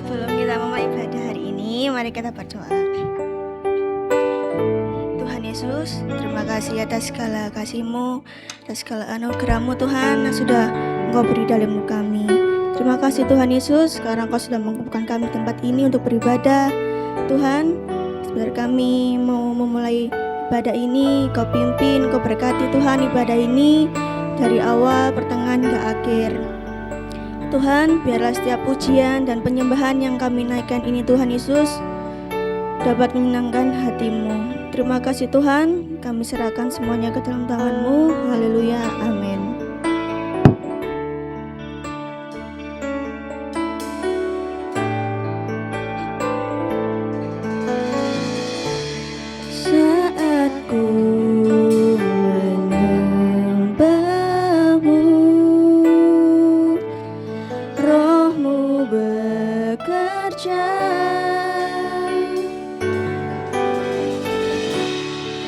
Sebelum kita memulai ibadah hari ini, mari kita berdoa. Tuhan Yesus, terima kasih atas segala kasih-Mu, atas segala anugerah-Mu Tuhan yang sudah Engkau beri dalam hidup kami. Terima kasih Tuhan Yesus, sekarang Kau sudah mengumpulkan kami di tempat ini untuk beribadah. Tuhan, sebentar kami mau memulai ibadah ini, Kau pimpin, Kau berkati Tuhan ibadah ini dari awal, pertengahan hingga akhir. Tuhan, biarlah setiap pujian dan penyembahan yang kami naikkan ini Tuhan Yesus dapat menyenangkan hati-Mu. Terima kasih Tuhan, kami serahkan semuanya ke dalam tangan-Mu. Haleluya, amin. Saat ku menyembah-Mu, Roh-Mu bekerja.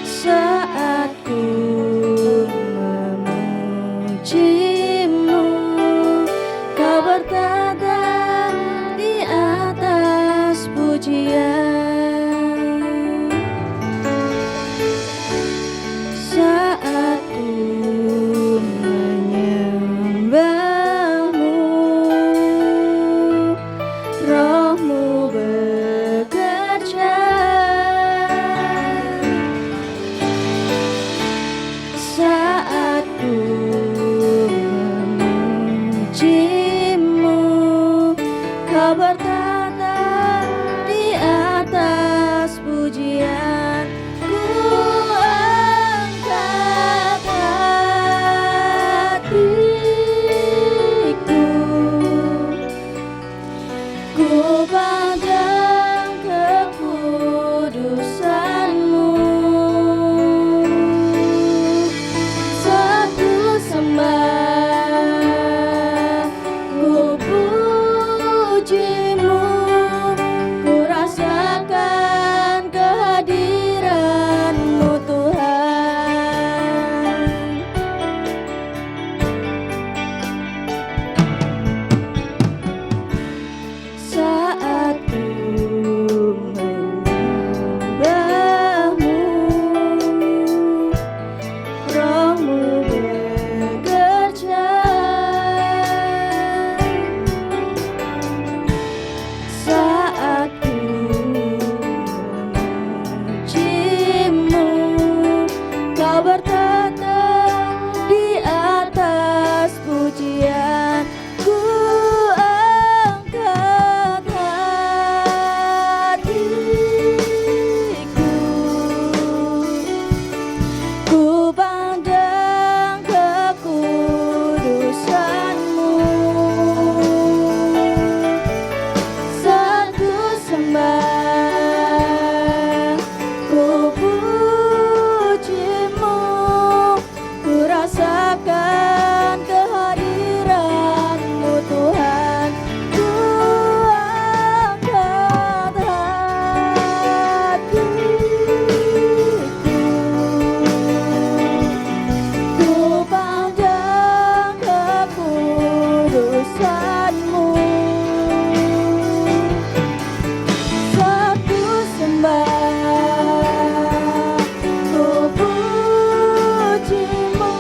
Saat ku memuji-Mu, Kau bertata di atas pujian. Saat ku menyembah-Mu, Roh-Mu bekerja. Saat ku memuji-Mu, Kau bertata di atas pujian. Ku angkat hatiku, ku pandang kekudusan-Mu. Saat ku sembah, ku puji-Mu, ku rasakan kehadiran-Mu Tuhan. Saat ku menyembah-Mu, Roh-Mu bekerja. Saat ku memuji-Mu, Kau bertata di atas pujian. Ku angkat hatiku, ku pandang kekudusan-Mu. Saat ku sembah, ku puji-Mu, ku rasakan kehadiran-Mu Tuhan. Ku angkat hatiku, ku pandang kekudusan-Mu. Saat ku sembah, ku puji-Mu,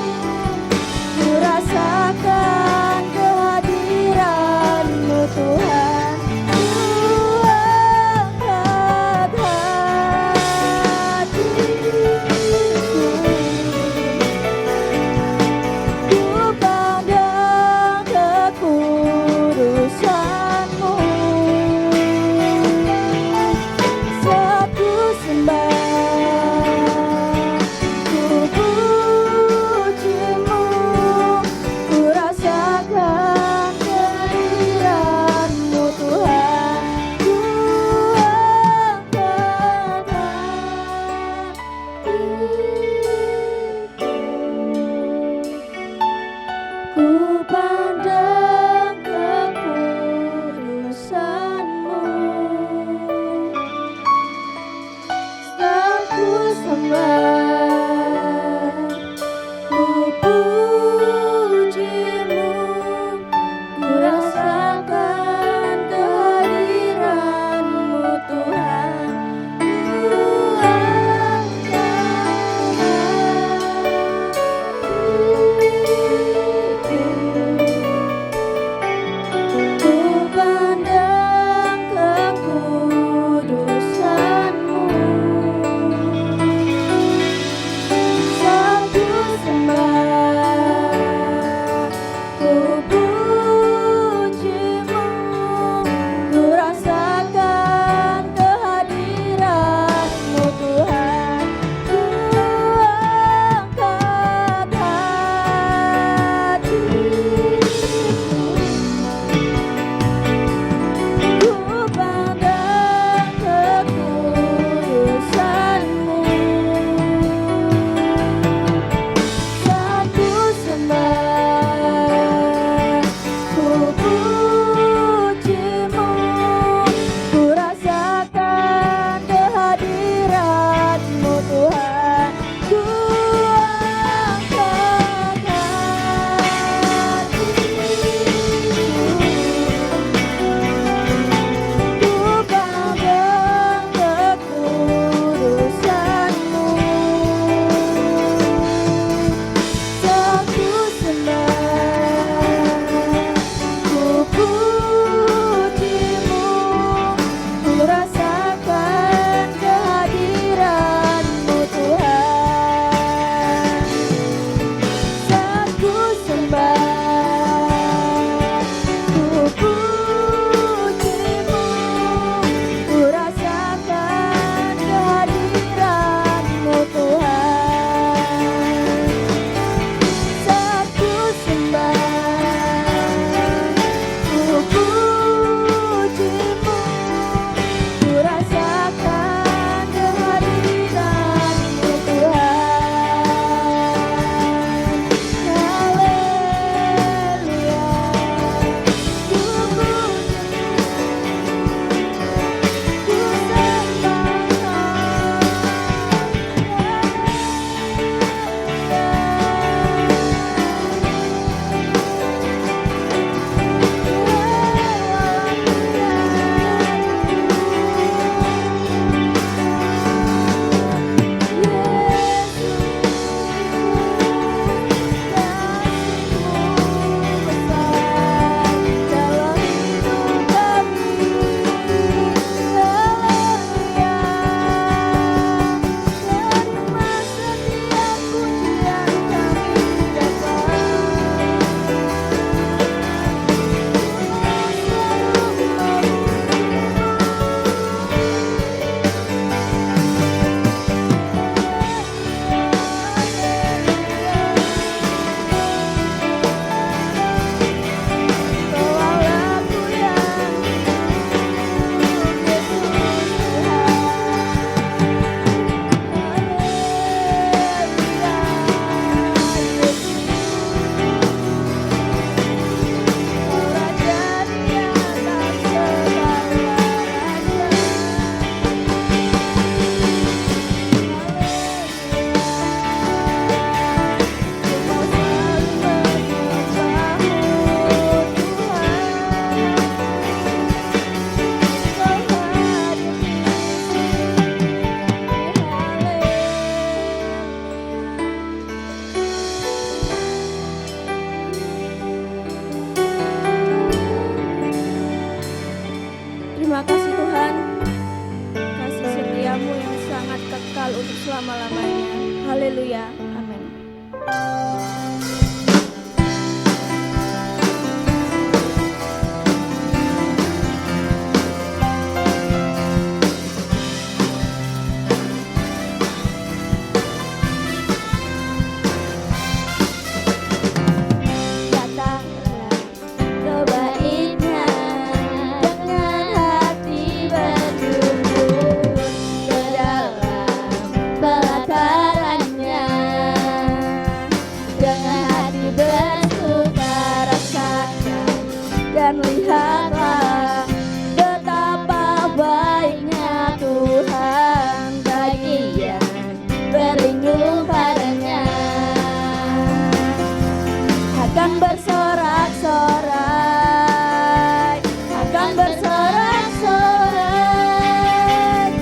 akan bersorak-sorai, akan bersorak-sorai.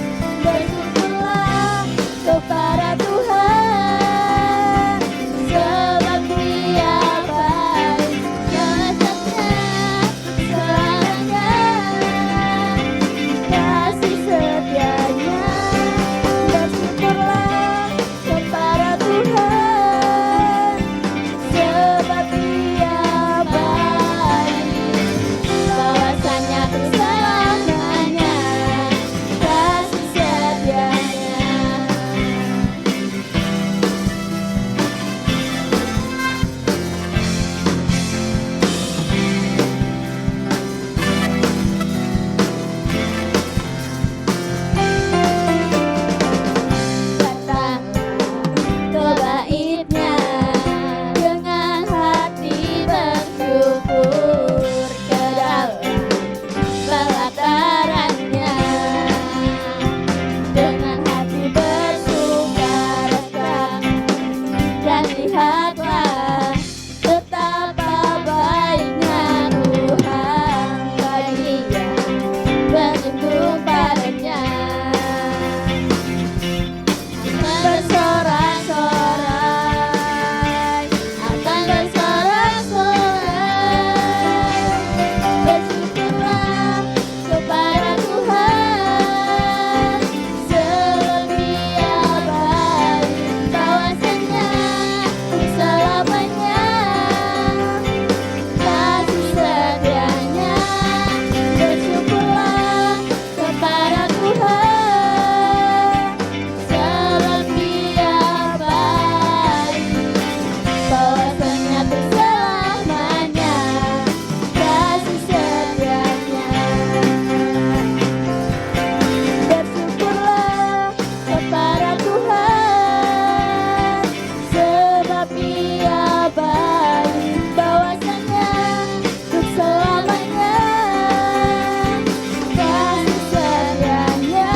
Bersyukurlah kepada Tuhan, sebab Dia baik, selamanya kasih setianya. Bersyukurlah kepada Tuhan, sebab Dia baik, bahwasanya selamanya kasih setianya. Datanglah ke baitnya dengan hati bersyukur, ke dalam pelatarannya dengan hati bersukarela, dan lihatlah betapa baiknya Tuhan bagi yang berlindung padanya. Bersorak-sorai, akan bersorak-sorai. Bersyukurlah kepada Tuhan, sebab Dia baik, bahwasanya selamanya kasih setianya. Bersyukurlah kepada Tuhan, sebab Dia baik, bahwasanya selamanya kasih setianya. Bersyukurlah kepada Tuhan, sebab Dia baik, bahwasanya selamanya kasih setianya.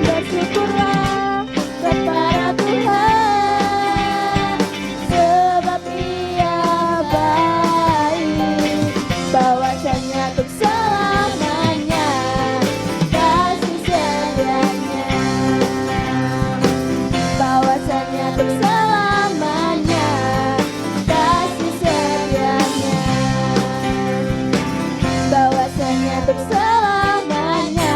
Bersyukurlah kepada Tuhan, sebab Dia baik, bahwasanya untuk selamanya kasih setianya. Bahwasanya untuk selamanya kasih setianya. Bahwasanya untuk selamanya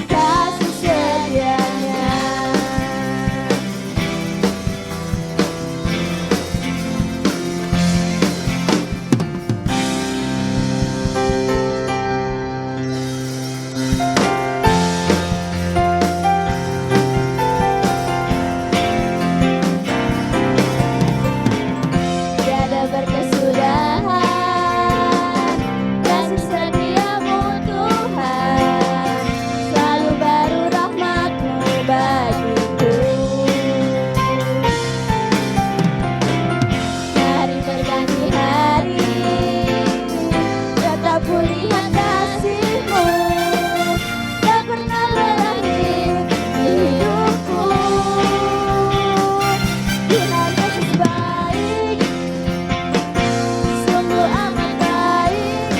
kasih setianya. Tiada berkesudahan kasih setiamu Tuhan, selalu baru rahmat-Mu bagiku. Hari berganti hari, tetap kulihat kasih-Mu, tak pernah berakhir di hidupku. Tuhan Yesus baik, sungguh amat baik,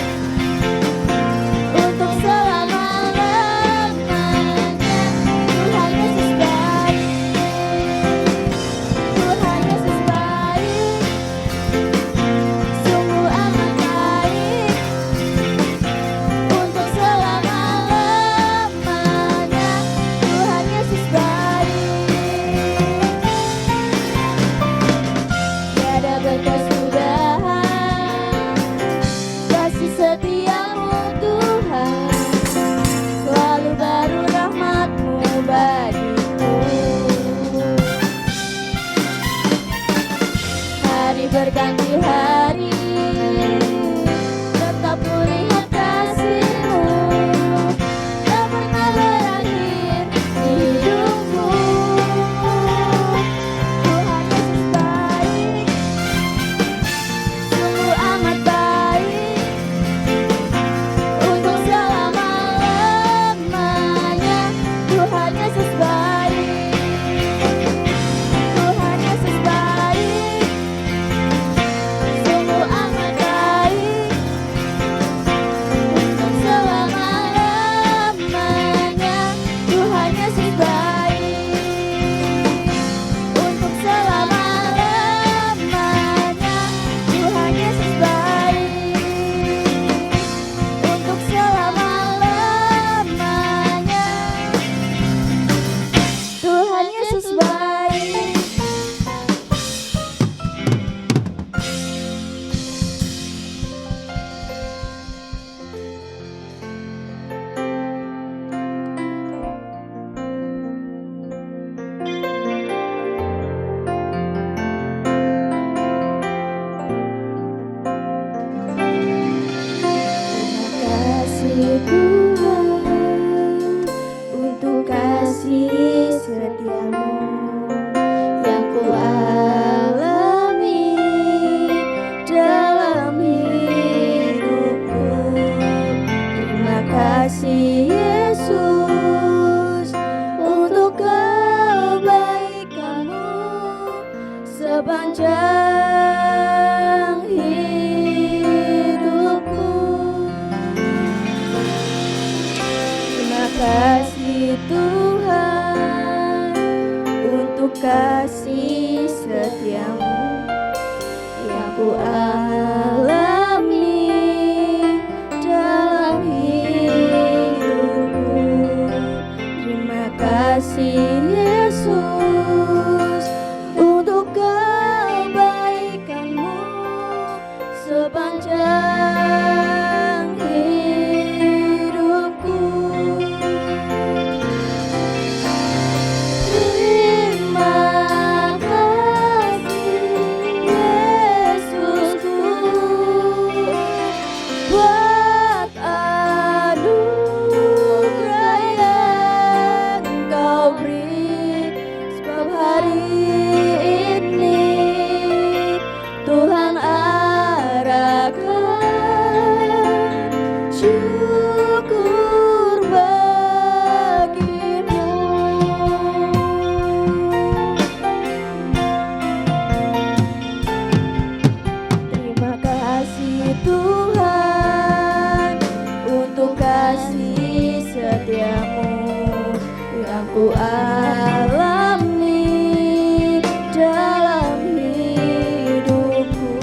untuk selama-lamanya. Tuhan Yesus baik, Tuhan Yesus baik, sungguh amat baik, untuk selama-lamanya. Tuhan Yesus baik. Tiada berkesudahan kasih setiamu Tuhan, selalu baru rahmat-Mu bagiku. Hari berganti hari, tetap kulihat kasih-Mu, tak pernah berakhir di hidupku. Tuhan Yesus baik, sungguh amat baik, untuk selama-lamanya. Tuhan Yesus baik, Tuhan Yesus baik, ku alami dalam hidupku. Terima kasih Yesus untuk kebaikan-Mu sepanjang hidupku. Terima kasih Yesusku buat anugerah yang Kau beri, sebab hari ini Tuhan arahkan syukur bagimu. Terima kasih Tuhan untuk kasih setia-Mu yang ku alami dalam hidupku.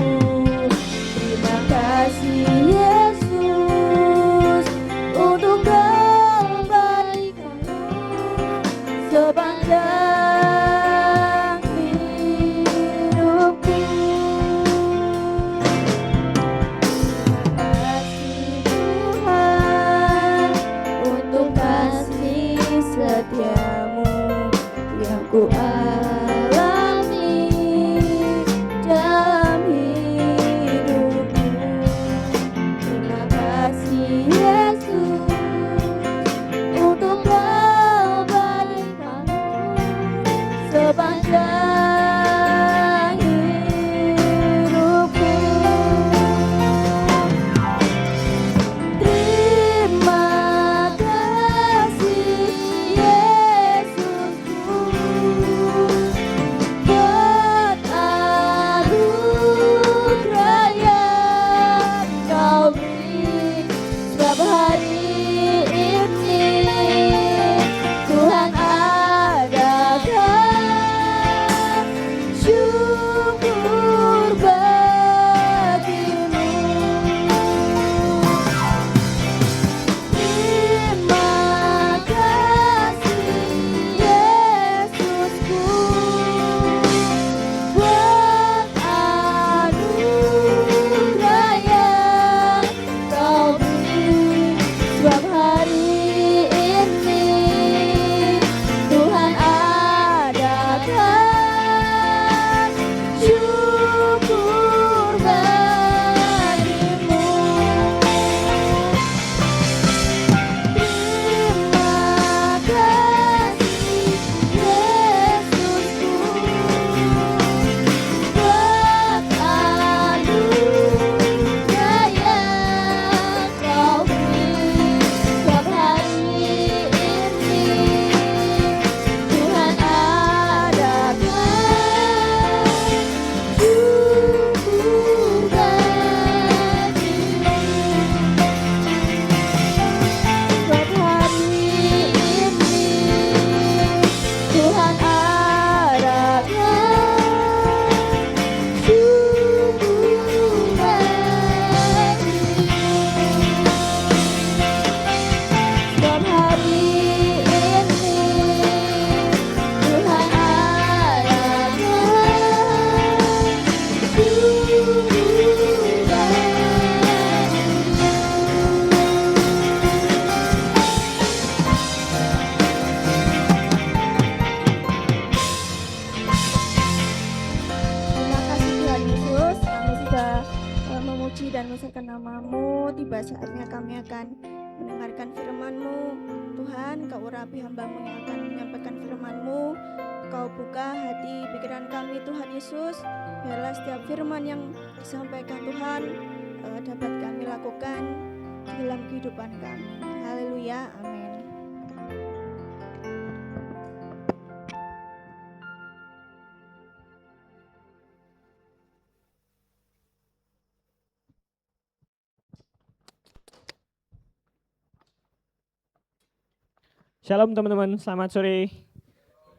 Terima kasih Yesus untuk kebaikan-Mu sepanjang hidupku. Terima kasih Tuhan untuk kasih setia-Mu yang ku alami dalam hidupku. Terima kasih Yesus untuk kebaikan-Mu sepanjang hidupku. Terima kasih Yesusku buat anugerah yang Kau beri, sebab hari ini Tuhan adakan syukur bagimu. Terima kasih Yesusku buat anugerah yang Kau beri, sebab hari ini Tuhan adakan syukur bagimu. Terima kasih Yesusku buat anugerah yang Kau beri, sebab hari ini Tuhan adakan syukur bagimu. Sebab hari ini Tuhan adakan syukur bagimu. Sebab hari ini Tuhan adakan syukur Terima kasih Tuhan Yesus, kami sudah memuji dan membesarkan nama-Mu. Tiba saatnya kami akan mendengarkan firman-Mu. Tuhan, Kau urapi hamba-Mu yang akan menyampaikan firman-Mu. Kau buka hati pikiran kami Tuhan Yesus. Biarlah setiap firman yang disampaikan Tuhan dapat kami lakukan di dalam kehidupan kami. Haleluya, amin. Shalom teman-teman, selamat sore.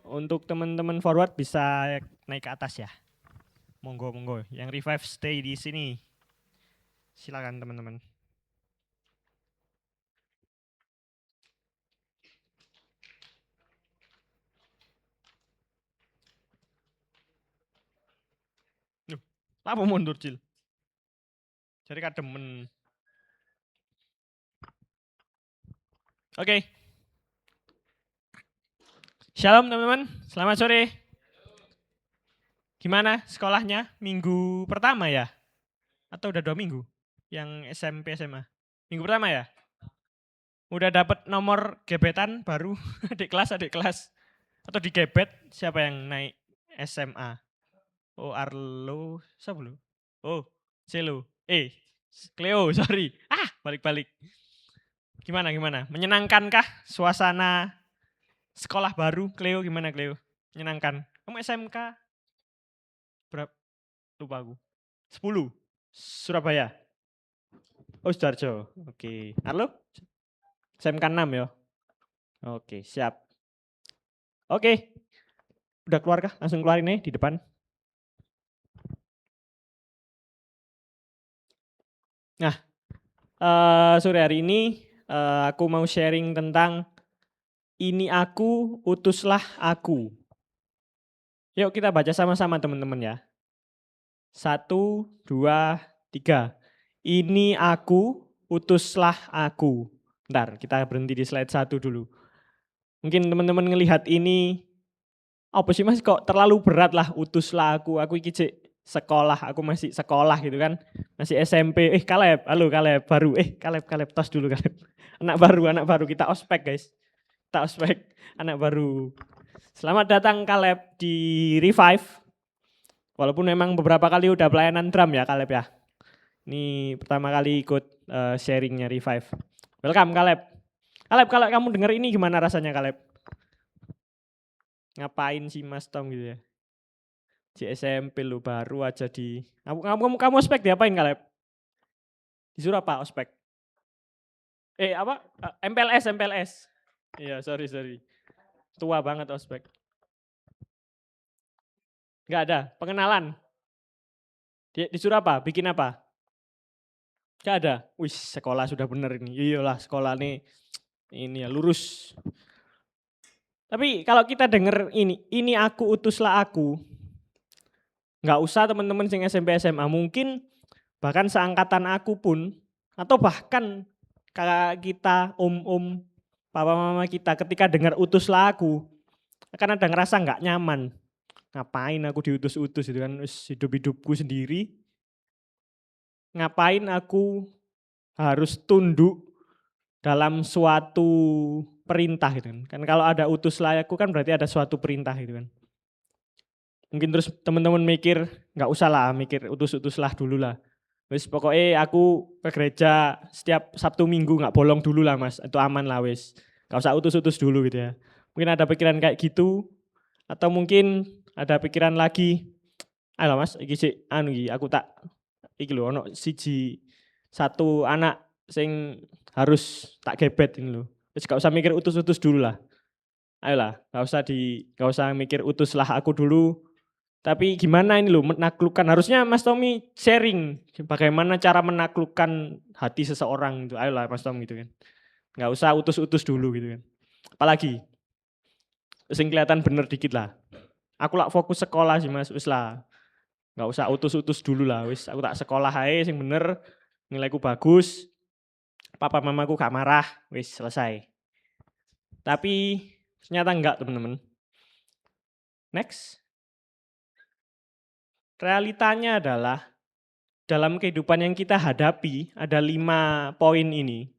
Untuk teman-teman forward bisa naik ke atas ya. Monggo, monggo. Yang revive stay di sini. Silakan teman-teman. Apa mundur, Cil? Jadi kademen. Oke. Shalom teman-teman. Selamat sore. Gimana sekolahnya? Minggu pertama ya? Atau udah 2 minggu? Yang SMP SMA? Minggu pertama ya? Udah dapat nomor gebetan baru? adik kelas? Atau di gebet siapa yang naik SMA? Oh, Arlo, siapa lu? Oh, Celo. Cleo, sorry. Balik-balik. Gimana? Menyenangkankah suasana sekolah baru? Cleo, gimana Cleo? Menyenangkan? Kamu SMK berapa? Lupa aku. 10. Surabaya. Oh, Sidoarjo. Oke. Arlo? SMK 6 ya? Oke, siap. Oke. Udah keluar kah? Langsung keluarin nih di depan. Nah, sore hari ini aku mau sharing tentang ini aku, utuslah aku. Yuk kita baca sama-sama teman-teman ya. 1, 2, 3. Ini aku, utuslah aku. Bentar, kita berhenti di slide 1 dulu. Mungkin teman-teman ngelihat ini, apa sih mas kok terlalu berat lah, utuslah aku iki cek sekolah, aku masih sekolah gitu kan. Masih SMP, Kaleb, halo Kaleb, baru, Kaleb, tos dulu Kaleb. Anak baru, kita ospek guys. Kita ospek, anak baru. Selamat datang Kaleb di Revive. Walaupun memang beberapa kali udah pelayanan drum ya Kaleb ya. Ini pertama kali ikut sharingnya Revive. Welcome Kaleb. Kaleb, kalau kamu denger ini gimana rasanya Kaleb? Ngapain sih Mas Tom gitu ya? Di SMP lu baru aja di... Kamu ospek diapain Kaleb? Disuruh apa ospek? MPLS. Iya, sorry. Tua banget ospek. Enggak ada, pengenalan. Disuruh apa? Bikin apa? Enggak ada. Wih, sekolah sudah bener ini. Iyalah, sekolah nih ini ya lurus. Tapi kalau kita denger ini aku utuslah aku. Enggak usah teman-teman sing SMP SMA, mungkin bahkan seangkatan aku pun atau bahkan kakak kita, om-om, papa mama kita ketika dengar utuslah aku akan ada ngerasa enggak nyaman. Ngapain aku diutus-utus gitu kan, hidup-hidupku sendiri. Ngapain aku harus tunduk dalam suatu perintah gitu kan. Kan kalau ada utuslah aku kan berarti ada suatu perintah gitu kan. Mungkin terus teman-teman mikir, nggak usah lah mikir utus-utuslah dulu lah. Wis pokoknya aku ke gereja setiap Sabtu Minggu nggak bolong dulu lah mas, itu aman lah wis. Nggak usah utus-utus dulu gitu ya. Mungkin ada pikiran kayak gitu, atau mungkin ada pikiran lagi, ayo mas, iki sih, aku tak, iki lho, ono siji satu anak sing harus tak gebet ini loh. Terus gak usah mikir utus-utus dulu lah. Ayolah, gak usah mikir utuslah aku dulu. Tapi gimana ini loh menaklukkan, harusnya Mas Tommy sharing bagaimana cara menaklukkan hati seseorang itu. Ayolah Mas Tommy gitu kan. Gak usah utus-utus dulu gitu kan. Apalagi sing kelihatan bener dikit lah. Aku lah fokus sekolah sih Mas, wis lah. Gak usah utus-utus dulu lah, wis aku tak sekolah aja sing bener, nilaiku bagus, papa mamaku gak marah, wis selesai. Tapi ternyata enggak teman-teman. Next. Realitanya adalah dalam kehidupan yang kita hadapi ada 5 poin ini.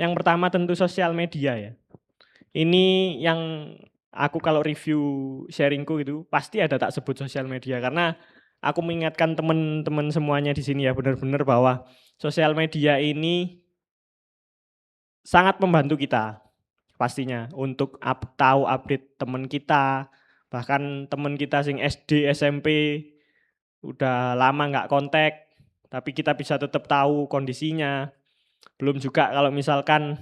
Yang pertama tentu sosial media ya. Ini yang aku kalau review sharingku itu pasti ada tak sebut sosial media karena aku mengingatkan teman-teman semuanya di sini ya benar-benar bahwa sosial media ini sangat membantu kita pastinya untuk tahu update teman kita, bahkan teman kita sing SD, SMP udah lama nggak kontak, tapi kita bisa tetap tahu kondisinya. Belum juga kalau misalkan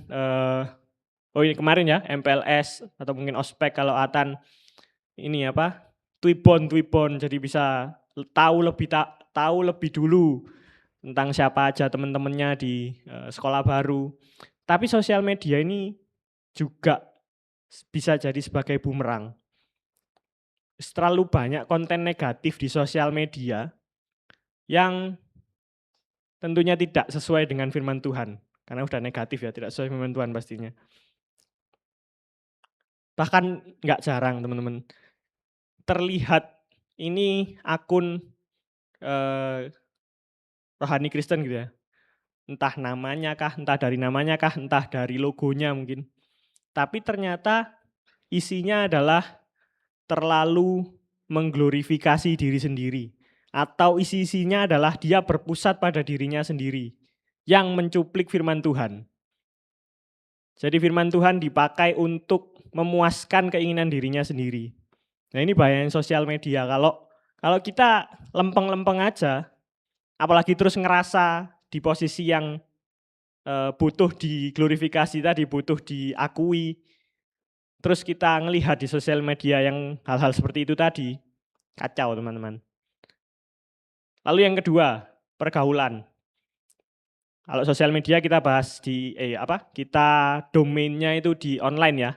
ini kemarin ya MPLS atau mungkin ospek kalau Atan ini apa Twibon jadi bisa tahu lebih dulu tentang siapa aja teman-temannya di sekolah baru. Tapi sosial media ini juga bisa jadi sebagai bumerang. Terlalu banyak konten negatif di sosial media yang tentunya tidak sesuai dengan firman Tuhan. Karena udah negatif ya, tidak sesuai firman Tuhan pastinya. Bahkan nggak jarang teman-teman, terlihat ini akun rohani Kristen gitu ya. Entah namanya kah, entah dari namanya kah, entah dari logonya mungkin. Tapi ternyata isinya adalah terlalu mengglorifikasi diri sendiri. Atau isi-isinya adalah dia berpusat pada dirinya sendiri yang mencuplik firman Tuhan. Jadi firman Tuhan dipakai untuk memuaskan keinginan dirinya sendiri. Nah ini bahayanya sosial media. Kalau kita lempeng-lempeng aja, apalagi terus ngerasa di posisi yang butuh diglorifikasi tadi, butuh diakui, terus kita ngelihat di sosial media yang hal-hal seperti itu tadi, kacau teman-teman. Lalu yang kedua, pergaulan. Kalau sosial media kita bahas kita domainnya itu di online ya,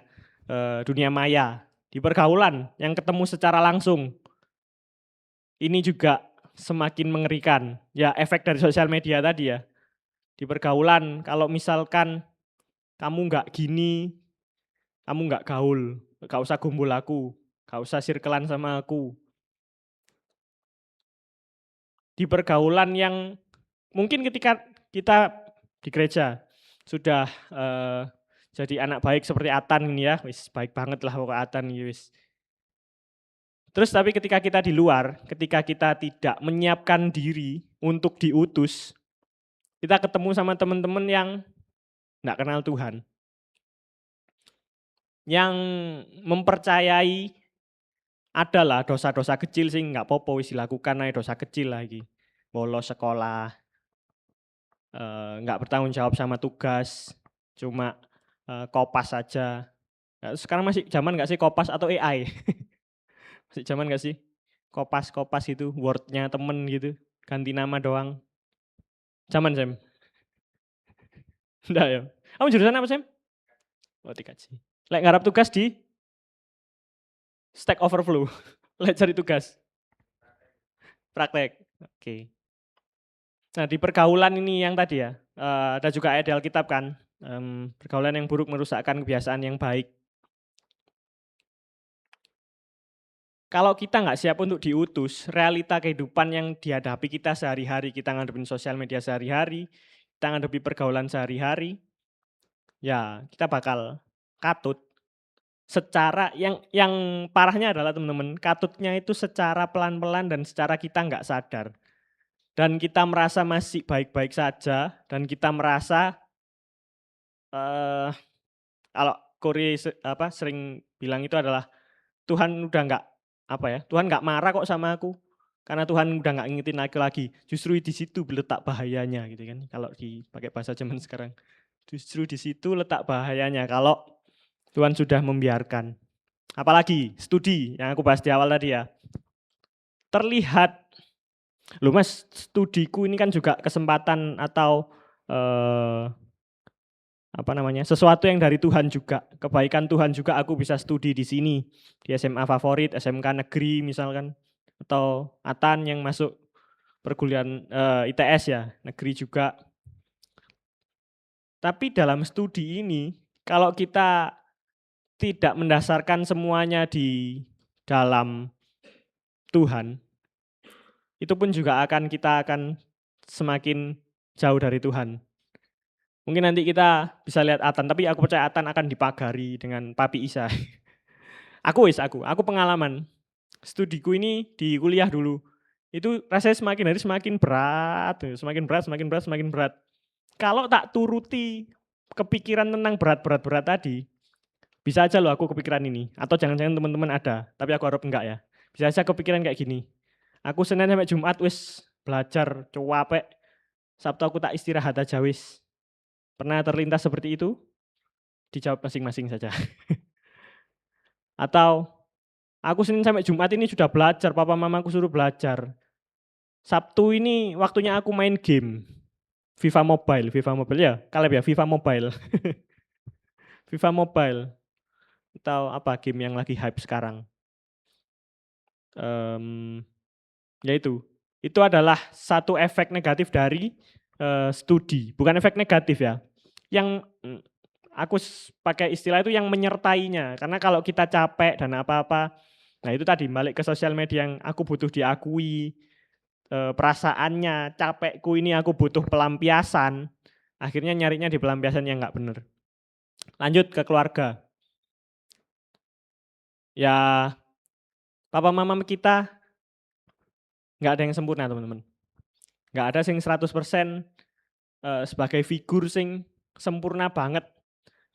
dunia maya. Di pergaulan yang ketemu secara langsung, ini juga semakin mengerikan. Ya efek dari sosial media tadi ya. Di pergaulan kalau misalkan kamu nggak gini, kamu nggak gaul, nggak usah gumpul aku, nggak usah sirkelan sama aku. Di pergaulan yang mungkin ketika kita di gereja sudah jadi anak baik seperti Atan ini ya, wis baik banget lah pokok Atan ini wis. Terus tapi ketika kita di luar, ketika kita tidak menyiapkan diri untuk diutus, kita ketemu sama teman-teman yang nggak kenal Tuhan. Yang mempercayai adalah dosa-dosa kecil sih nggak apa-apa wis dilakukan aja dosa kecil lagi. Bolos sekolah, nggak bertanggung jawab sama tugas, cuma kopas saja. Nah, sekarang masih zaman nggak sih kopas atau AI? Masih zaman nggak sih? Kopas itu, Word-nya temen gitu, ganti nama doang. Zaman Sam? Enggak ya? Kamu jurusan apa Sam? Oh TKJ. Lek ngarap tugas di Stack Overflow. Lek cari tugas. Praktek. Oke. Nah di pergaulan ini yang tadi ya, ada juga ayat di Alkitab kan, pergaulan yang buruk merusakkan kebiasaan yang baik. Kalau kita nggak siap untuk diutus, realita kehidupan yang dihadapi kita sehari-hari, kita ngadepin sosial media sehari-hari, kita ngadepi pergaulan sehari-hari, ya kita bakal katut. Secara yang parahnya adalah teman-teman, katutnya itu secara pelan-pelan dan secara kita nggak sadar. Dan kita merasa masih baik-baik saja, dan kita merasa kalau Korea sering bilang itu adalah Tuhan udah nggak Tuhan nggak marah kok sama aku karena Tuhan udah nggak ngingetin aku lagi. Justru di situ letak bahayanya gitu kan. Kalau dipakai bahasa zaman sekarang, justru di situ letak bahayanya kalau Tuhan sudah membiarkan. Apalagi studi yang aku bahas di awal tadi ya. Terlihat, loh mas, studiku ini kan juga kesempatan atau sesuatu yang dari Tuhan juga, kebaikan Tuhan juga aku bisa studi di sini, di SMA favorit, SMK negeri misalkan, atau Atan yang masuk perguruan ITS ya, negeri juga. Tapi dalam studi ini, kalau kita tidak mendasarkan semuanya di dalam Tuhan, itu pun juga kita akan semakin jauh dari Tuhan. Mungkin nanti kita bisa lihat Atan, tapi aku percaya Atan akan dipagari dengan Papi Isa. Aku pengalaman. Studiku ini di kuliah dulu. Itu rasanya semakin hari semakin berat. Kalau tak turuti kepikiran tentang berat tadi, bisa aja loh aku kepikiran ini. Atau jangan-jangan teman-teman ada, tapi aku harap enggak ya. Bisa aja kepikiran kayak gini. Aku Senin sampai Jumat wis belajar cuapek. Sabtu aku tak istirahat aja wis. Pernah terlintas seperti itu? Dijawab masing-masing saja. Atau aku Senin sampai Jumat ini sudah belajar, papa mamaku suruh belajar. Sabtu ini waktunya aku main game. FIFA Mobile ya, Kaleb ya, FIFA Mobile. FIFA Mobile, atau apa game yang lagi hype sekarang. Ya itu adalah satu efek negatif dari, studi, bukan efek negatif ya, yang, aku pakai istilah itu yang menyertainya. Karena kalau kita capek dan apa-apa, nah itu tadi balik ke sosial media yang aku butuh diakui, perasaannya, capekku ini aku butuh pelampiasan, akhirnya nyarinya di pelampiasan yang nggak bener. Lanjut ke keluarga. Ya, papa mama kita nggak ada yang sempurna, teman-teman. Nggak ada sing 100%, sebagai figur sing sempurna banget,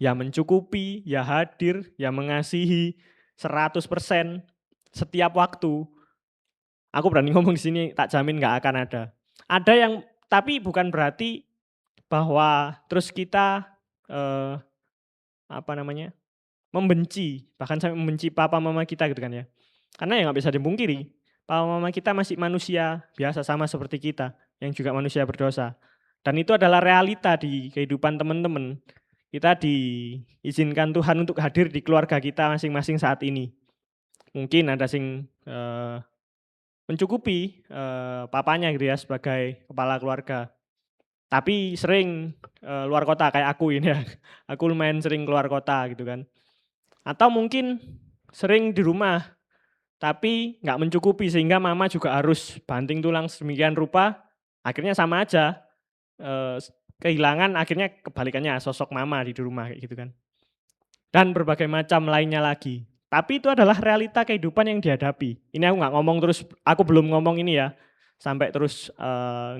ya mencukupi, ya hadir, ya mengasihi 100% setiap waktu. Aku berani ngomong di sini, tak jamin nggak akan ada. Ada yang tapi bukan berarti bahwa terus kita, eee, apa namanya, membenci, bahkan sampai membenci papa mama kita gitu kan ya. Karena ya nggak bisa dipungkiri, papa mama kita masih manusia biasa sama seperti kita, yang juga manusia berdosa. Dan itu adalah realita di kehidupan teman-teman. Kita diizinkan Tuhan untuk hadir di keluarga kita masing-masing saat ini. Mungkin ada sing, mencukupi, papanya gitu ya sebagai kepala keluarga. Tapi sering, luar kota kayak aku ini ya. Aku lumayan sering keluar kota gitu kan. Atau mungkin sering di rumah, tapi nggak mencukupi sehingga mama juga harus banting tulang sedemikian rupa, akhirnya sama aja, kehilangan akhirnya kebalikannya sosok mama di rumah kayak gitu kan. Dan berbagai macam lainnya lagi. Tapi itu adalah realita kehidupan yang dihadapi. Ini aku nggak ngomong terus, aku belum ngomong ini ya, sampai terus,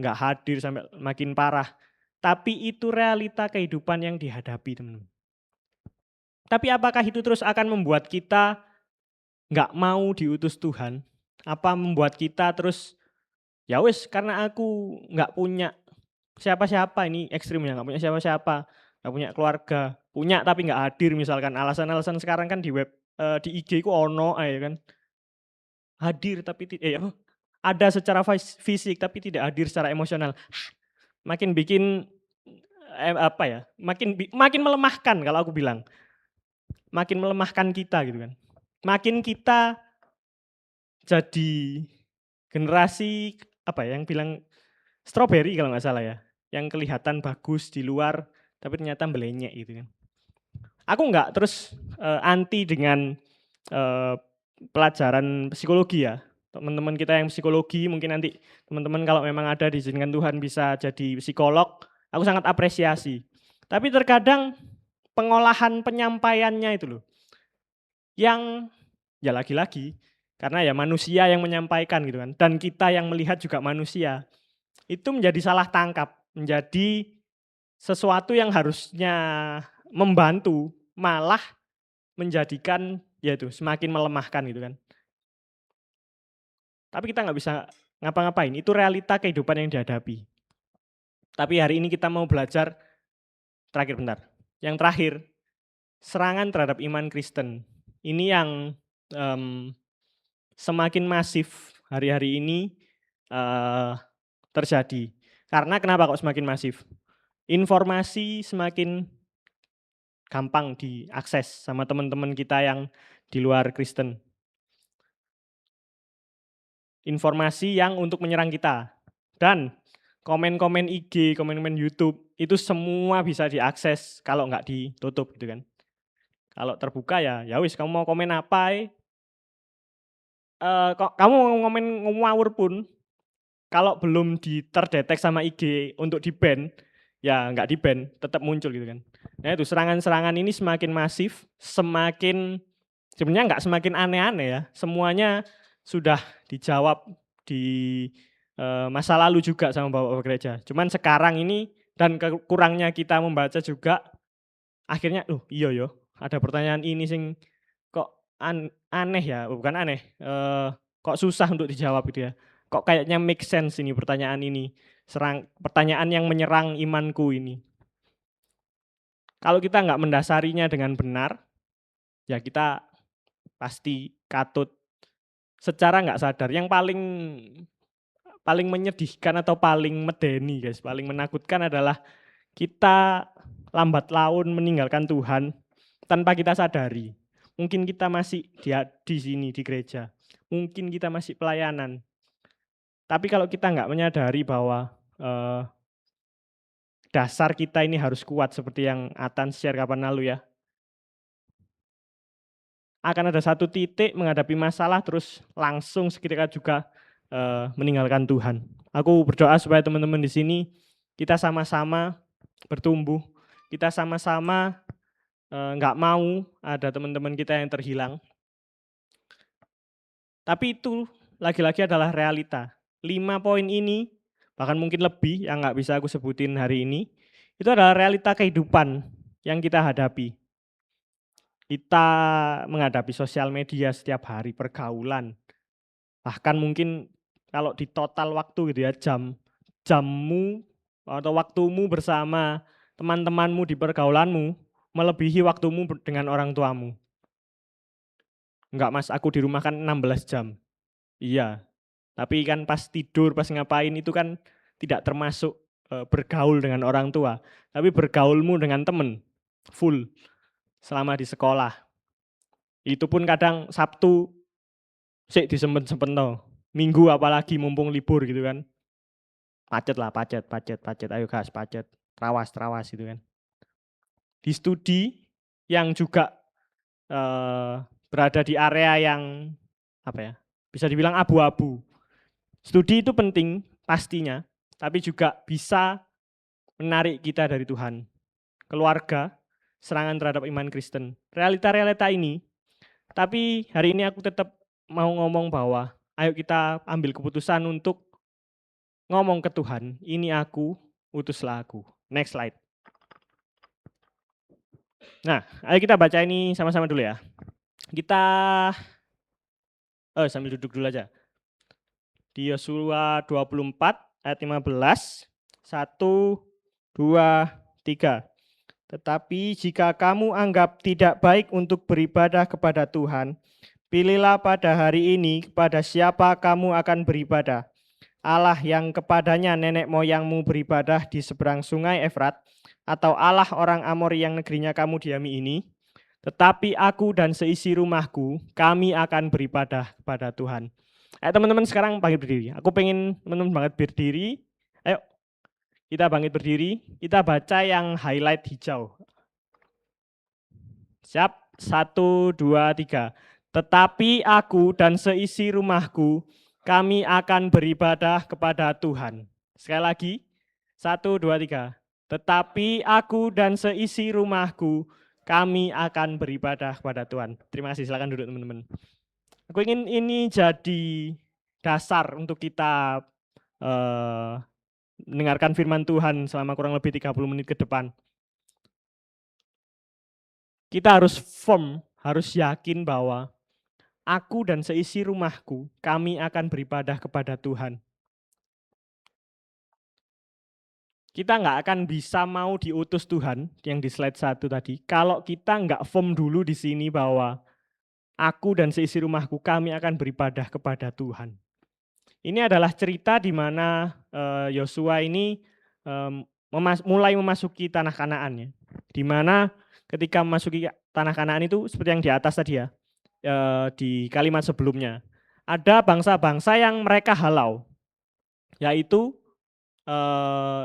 nggak hadir, sampai makin parah. Tapi itu realita kehidupan yang dihadapi, teman-teman. Tapi apakah itu terus akan membuat kita nggak mau diutus Tuhan? Apa membuat kita terus, ya wis karena aku nggak punya siapa-siapa, ini ekstrimnya, nggak punya siapa-siapa, nggak punya keluarga, punya tapi nggak hadir misalkan, alasan-alasan sekarang kan di IG ku ono ae kan, hadir tapi apa, ada secara fisik tapi tidak hadir secara emosional. Makin bikin, apa ya, makin melemahkan kalau aku bilang, makin melemahkan kita gitu kan. Makin kita jadi generasi, apa ya, yang bilang strawberry kalau nggak salah ya, yang kelihatan bagus di luar tapi ternyata mbelenyek gitu kan. Aku nggak terus, anti dengan, eee, pelajaran psikologi ya. Teman-teman kita yang psikologi mungkin nanti teman-teman kalau memang ada diizinkan Tuhan bisa jadi psikolog, aku sangat apresiasi. Tapi terkadang pengolahan penyampaiannya itu loh, yang ya lagi-lagi karena ya manusia yang menyampaikan gitu kan, dan kita yang melihat juga manusia, itu menjadi salah tangkap, menjadi sesuatu yang harusnya membantu, malah menjadikan ya itu semakin melemahkan gitu kan. Tapi kita nggak bisa ngapa-ngapain, itu realita kehidupan yang dihadapi. Tapi hari ini kita mau belajar terakhir bentar, yang terakhir, serangan terhadap iman Kristen. Ini yang, mmm, semakin masif hari-hari ini, eee, terjadi. Karena kenapa kok semakin masif? Informasi semakin gampang diakses sama teman-teman kita yang di luar Kristen. Informasi yang untuk menyerang kita. Dan komen-komen IG, komen-komen YouTube, itu semua bisa diakses kalau nggak ditutup gitu kan. Kalau terbuka ya, ya wis kamu mau komen apa, kok kamu mau ngomen ngawur pun, kalau belum terdetek sama IG untuk di-ban, ya nggak di-ban, tetap muncul gitu kan. Nah itu serangan-serangan ini semakin masif, semakin sebenarnya nggak semakin aneh-aneh ya, semuanya sudah dijawab di, masa lalu juga sama bapak-bapak gereja. Cuman sekarang ini dan kurangnya kita membaca juga, akhirnya, "Loh iya ya, ada pertanyaan ini sing kok aneh ya," bukan aneh, kok susah untuk dijawab gitu ya. Kok kayaknya make sense ini pertanyaan ini, pertanyaan yang menyerang imanku ini. Kalau kita nggak mendasarinya dengan benar, ya kita pasti katut secara nggak sadar. Yang paling paling menyedihkan atau paling medeni guys, paling menakutkan adalah kita lambat laun meninggalkan Tuhan tanpa kita sadari. Mungkin kita masih di sini di gereja, mungkin kita masih pelayanan. Tapi kalau kita nggak menyadari bahwa dasar kita ini harus kuat seperti yang Atan share kapan lalu ya. Akan ada satu titik menghadapi masalah terus langsung seketika juga meninggalkan Tuhan. Aku berdoa supaya teman-teman di sini kita sama-sama bertumbuh, kita sama-sama nggak mau ada teman-teman kita yang terhilang. Tapi itu lagi-lagi adalah realita. 5 poin ini, bahkan mungkin lebih yang nggak bisa aku sebutin hari ini, itu adalah realita kehidupan yang kita hadapi. Kita menghadapi sosial media setiap hari, pergaulan. Bahkan mungkin kalau di total waktu gitu ya, jammu atau waktumu bersama teman-temanmu di pergaulanmu melebihi waktumu dengan orang tuamu. Enggak mas, aku di rumah kan 16 jam. Iya, tapi kan pas tidur, pas ngapain itu kan tidak termasuk bergaul dengan orang tua. Tapi bergaulmu dengan teman, full selama di sekolah. Itu pun kadang Sabtu sik disempen-sempen Minggu apalagi mumpung libur gitu kan. Pacet lah, pacet. Ayo gas, pacet. Trawas gitu kan. Di studi yang juga berada di area yang apa ya? Bisa dibilang abu-abu. Studi itu penting pastinya, tapi juga bisa menarik kita dari Tuhan. Keluarga, serangan terhadap iman Kristen. Realita-realita ini, tapi hari ini aku tetap mau ngomong bahwa ayo kita ambil keputusan untuk ngomong ke Tuhan, ini aku, utuslah aku. Next slide. Nah, ayo kita baca ini sama-sama dulu ya. Kita sambil duduk dulu aja. Di Yosua 24 ayat 15, 1, 2, 3. Tetapi jika kamu anggap tidak baik untuk beribadah kepada Tuhan, pilihlah pada hari ini kepada siapa kamu akan beribadah. Allah yang kepadanya nenek moyangmu beribadah di seberang sungai Efrat, atau Allah orang Amori yang negerinya kamu diami ini. Tetapi aku dan seisi rumahku, kami akan beribadah kepada Tuhan. Ayo teman-teman sekarang bangkit berdiri. Aku pengen teman-teman bangkit berdiri. Ayo kita bangkit berdiri. Kita baca yang highlight hijau. Siap? 1, 2, 3. Tetapi aku dan seisi rumahku, kami akan beribadah kepada Tuhan. Sekali lagi. 1, 2, 3. Tetapi aku dan seisi rumahku, kami akan beribadah kepada Tuhan. Terima kasih, silakan duduk teman-teman. Aku ingin ini jadi dasar untuk kita mendengarkan firman Tuhan selama kurang lebih 30 menit ke depan. Kita harus firm, harus yakin bahwa aku dan seisi rumahku, kami akan beribadah kepada Tuhan. Kita nggak akan bisa mau diutus Tuhan, yang di slide 1 tadi, kalau kita nggak firm dulu di sini bahwa aku dan seisi rumahku, kami akan beribadah kepada Tuhan. Ini adalah cerita di mana Yosua ini mulai memasuki tanah Kanaan ya. Di mana ketika memasuki tanah Kanaan itu seperti yang di atas tadi ya, di kalimat sebelumnya. Ada bangsa-bangsa yang mereka halau, yaitu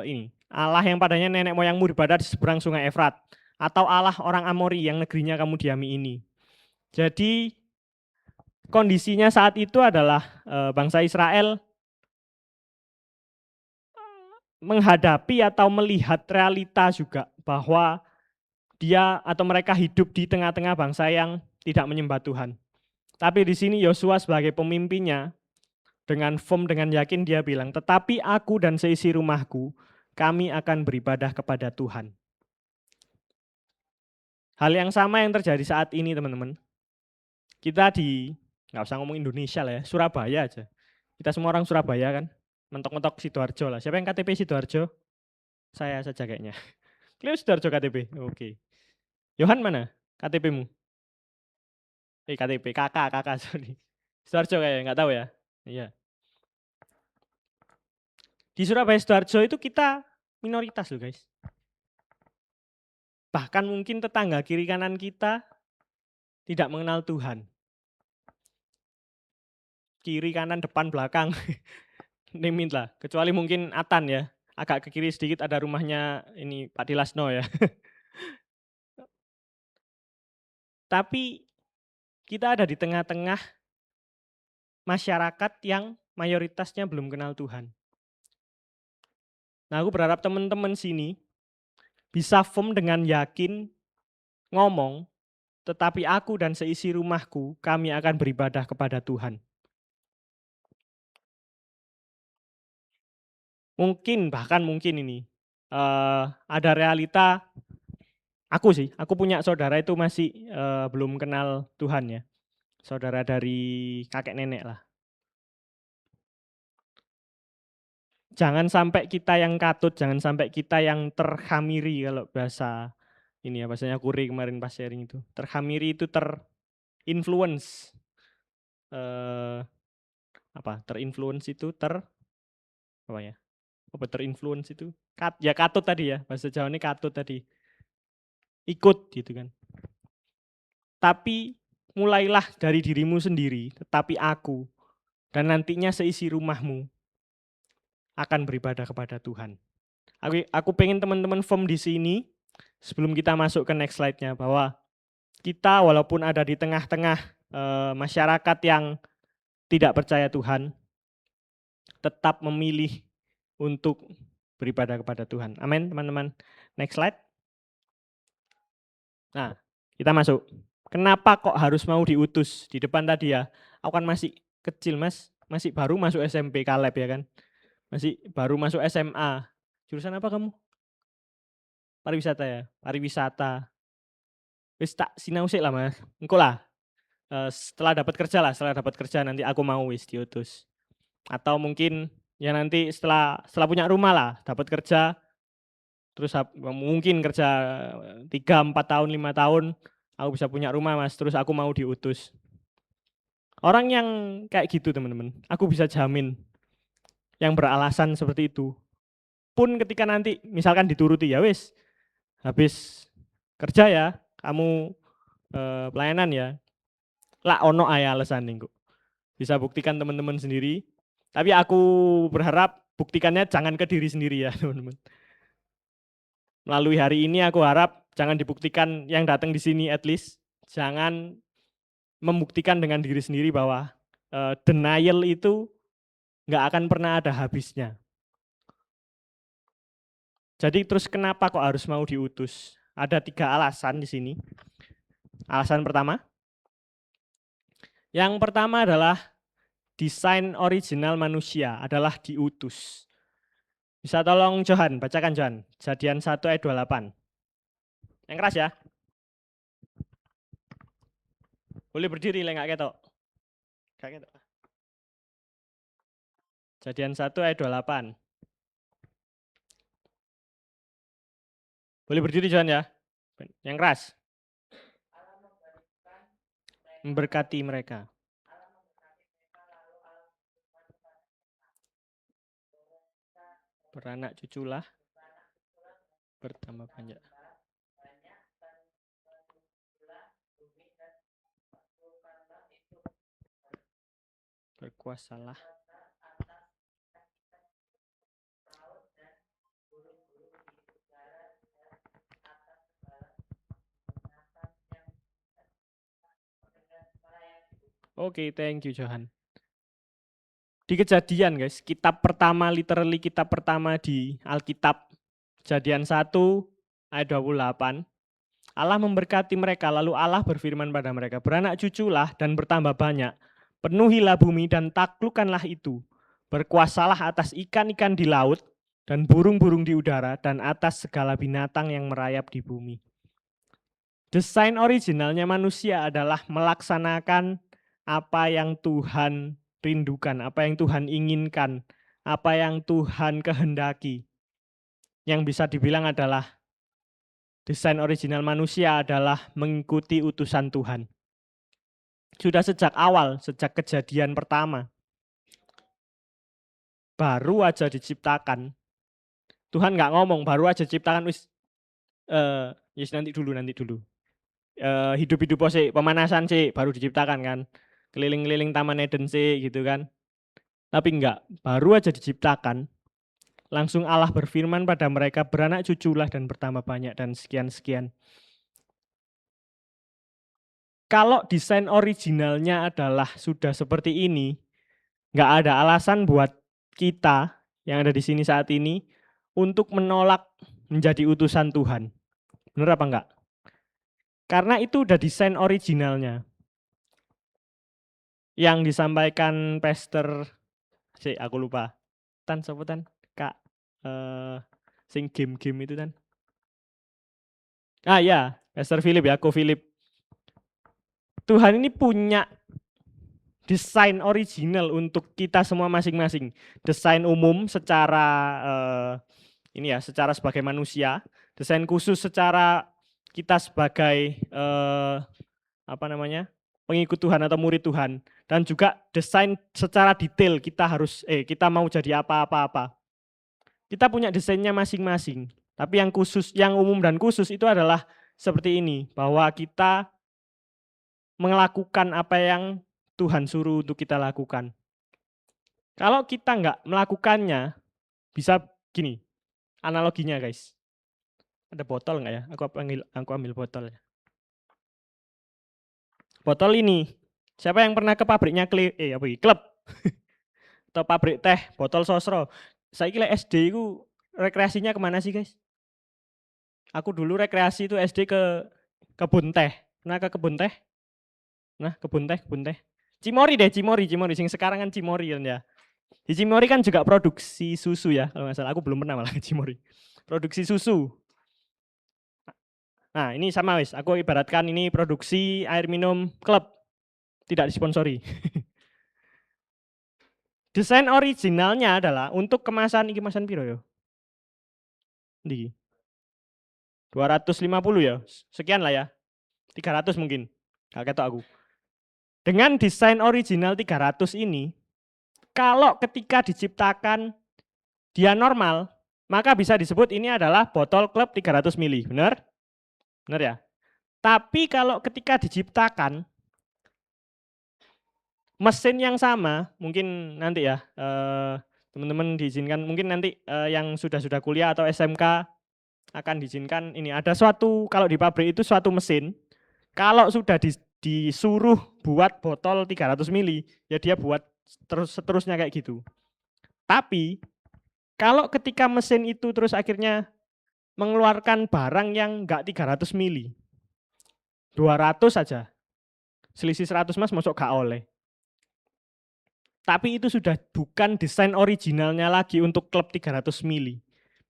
ini, Allah yang padanya nenek moyangmu beribadah di seberang sungai Efrat, atau Allah orang Amori yang negerinya kamu diami ini. Jadi kondisinya saat itu adalah bangsa Israel menghadapi atau melihat realita juga bahwa dia atau mereka hidup di tengah-tengah bangsa yang tidak menyembah Tuhan. Tapi di sini Yosua sebagai pemimpinnya dengan firm, dengan yakin dia bilang, tetapi aku dan seisi rumahku, kami akan beribadah kepada Tuhan. Hal yang sama yang terjadi saat ini teman-teman. Kita nggak usah ngomong Indonesia lah ya, Surabaya aja. Kita semua orang Surabaya kan, mentok-mentok Sidoarjo lah. Siapa yang KTP Sidoarjo? Saya saja kayaknya. Cleo Sidoarjo KTP, oke. Yohan mana KTP-mu? KTP, kakak, sorry. Sidoarjo kayaknya, nggak tahu ya. Iya. Di Surabaya Sidoarjo itu kita minoritas loh guys. Bahkan mungkin tetangga kiri kanan kita tidak mengenal Tuhan. Kiri kanan depan belakang. Name it lah. Kecuali mungkin Atan ya. Agak ke kiri sedikit ada rumahnya ini Pak Dilasno ya. Tapi kita ada di tengah-tengah masyarakat yang mayoritasnya belum kenal Tuhan. Nah, aku berharap teman-teman sini bisa firm dengan yakin ngomong, tetapi aku dan seisi rumahku, kami akan beribadah kepada Tuhan. Mungkin, bahkan mungkin ini, ada realita, aku punya saudara itu masih belum kenal Tuhan ya. Saudara dari kakek nenek lah. Jangan sampai kita yang katut, jangan sampai kita yang terkhamiri kalau bahasa ini ya, bahasanya Kuri kemarin pas sharing itu. Terkhamiri itu terinfluence. Terinfluence itu apa ya? Apa terinfluence itu? Ya katut tadi ya, bahasa Jawa ini katut tadi. Ikut gitu kan. Tapi mulailah dari dirimu sendiri, tetapi aku dan nantinya seisi rumahmu akan beribadah kepada Tuhan. Aku pengen teman-teman firm di sini sebelum kita masuk ke next slide-nya bahwa kita walaupun ada di tengah-tengah masyarakat yang tidak percaya Tuhan, tetap memilih untuk beribadah kepada Tuhan. Amin, teman-teman. Next slide. Nah, kita masuk. Kenapa kok harus mau diutus? Di depan tadi ya, aku kan masih kecil mas, masih baru masuk SMP Kaleb ya kan. Masih baru masuk SMA. Jurusan apa kamu? Pariwisata ya, pariwisata. Wis tak sinau sik lah mas. Engko lah. Setelah dapat kerja nanti aku mau wis diutus. Atau mungkin ya nanti setelah punya rumah lah, dapat kerja, terus mungkin kerja 3, 4 tahun, 5 tahun, aku bisa punya rumah mas, terus aku mau diutus. Orang yang kayak gitu teman-teman, aku bisa jamin yang beralasan seperti itu. Pun ketika nanti misalkan dituruti ya wis, habis kerja ya, kamu pelayanan ya, lah ono aya alasan nih kok. Bisa buktikan teman-teman sendiri. Tapi aku berharap buktikannya jangan ke diri sendiri ya teman-teman. Melalui hari ini aku harap jangan dibuktikan yang datang di sini at least. Jangan membuktikan dengan diri sendiri bahwa denial itu nggak akan pernah ada habisnya. Jadi terus kenapa kok harus mau diutus? Ada 3 alasan di sini. Alasan pertama. Yang pertama adalah desain original manusia adalah diutus. Bisa tolong Johan, bacakan Johan. Kejadian 1 ayat 28. Yang keras ya. Boleh berdiri lah enggak ketok. Enggak ketok. Kejadian 1 ayat 28. Boleh berdiri Johan ya. Yang keras. Memberkati mereka. Beranak cuculah bertambah banyak. Berkuasalah. Oke, thank you Johan. Di Kejadian guys, kitab pertama, literally kitab pertama di Alkitab, Kejadian 1 ayat 28. Allah memberkati mereka, lalu Allah berfirman pada mereka, beranak cuculah dan bertambah banyak, penuhilah bumi dan taklukkanlah itu, berkuasalah atas ikan-ikan di laut dan burung-burung di udara dan atas segala binatang yang merayap di bumi. Desain originalnya manusia adalah melaksanakan apa yang Tuhan rindukan, apa yang Tuhan inginkan, apa yang Tuhan kehendaki. Yang bisa dibilang adalah desain original manusia adalah mengikuti utusan Tuhan. Sudah sejak awal, sejak kejadian pertama. baru aja diciptakan. Tuhan nggak ngomong, baru aja diciptakan wis yes, nanti dulu. Hidup-hidup sih, pemanasan sih baru diciptakan kan. Keliling-keliling Taman Eden sih gitu kan. Tapi enggak, baru aja diciptakan. Langsung Allah berfirman pada mereka, beranak cuculah dan bertambah banyak dan sekian-sekian. Kalau desain originalnya adalah sudah seperti ini, nggak ada alasan buat kita yang ada di sini saat ini untuk menolak menjadi utusan Tuhan. Benar apa enggak? Karena itu udah desain originalnya. Yang disampaikan Pastor, aku lupa. Tan, siapa Tan? Kak, sing game-game itu Tan. Ya, Pastor Philip ya, Ko Philip. Tuhan ini punya desain original untuk kita semua masing-masing. Desain umum secara secara sebagai manusia, desain khusus secara kita sebagai pengikut Tuhan atau murid Tuhan, dan juga desain secara detail kita mau jadi apa-apa. Kita punya desainnya masing-masing. Tapi yang khusus, yang umum dan khusus itu adalah seperti ini, bahwa kita melakukan apa yang Tuhan suruh untuk kita lakukan. Kalau kita nggak melakukannya, bisa gini, analoginya guys. Ada botol nggak ya? Aku ambil botol ya. Botol ini, siapa yang pernah ke pabriknya klub? Atau pabrik teh, botol sosro. Saya kira SD itu rekreasinya kemana sih guys? Aku dulu rekreasi itu SD ke kebun teh. Pernah ke kebun teh? Nah, kebun teh. Cimori, sing sekarang kan Cimori kan ya. Di Cimori kan juga produksi susu ya, kalau nggak salah. Aku belum pernah malah ke Cimori. Produksi susu. Nah, ini sama wis. Aku ibaratkan ini produksi air minum klub. Tidak disponsori. Desain originalnya adalah untuk kemasan piro ya? Di 250 ya. Sekian lah ya. 300 mungkin. Gak ketok aku. Dengan desain original 300 ini, kalau ketika diciptakan dia normal, maka bisa disebut ini adalah botol klub 300 ml. Benar? Benar ya? Tapi kalau ketika diciptakan mesin yang sama, mungkin nanti ya teman-teman diizinkan, mungkin nanti yang sudah kuliah atau SMK akan diizinkan ini ada suatu, kalau di pabrik itu suatu mesin, kalau sudah disuruh buat botol 300 ml, ya dia buat seterusnya kayak gitu. Tapi kalau ketika mesin itu terus akhirnya mengeluarkan barang yang enggak 300 ml, 200 saja, selisih 100 mas masuk gak oleh. Tapi itu sudah bukan desain originalnya lagi untuk klub 300 ml.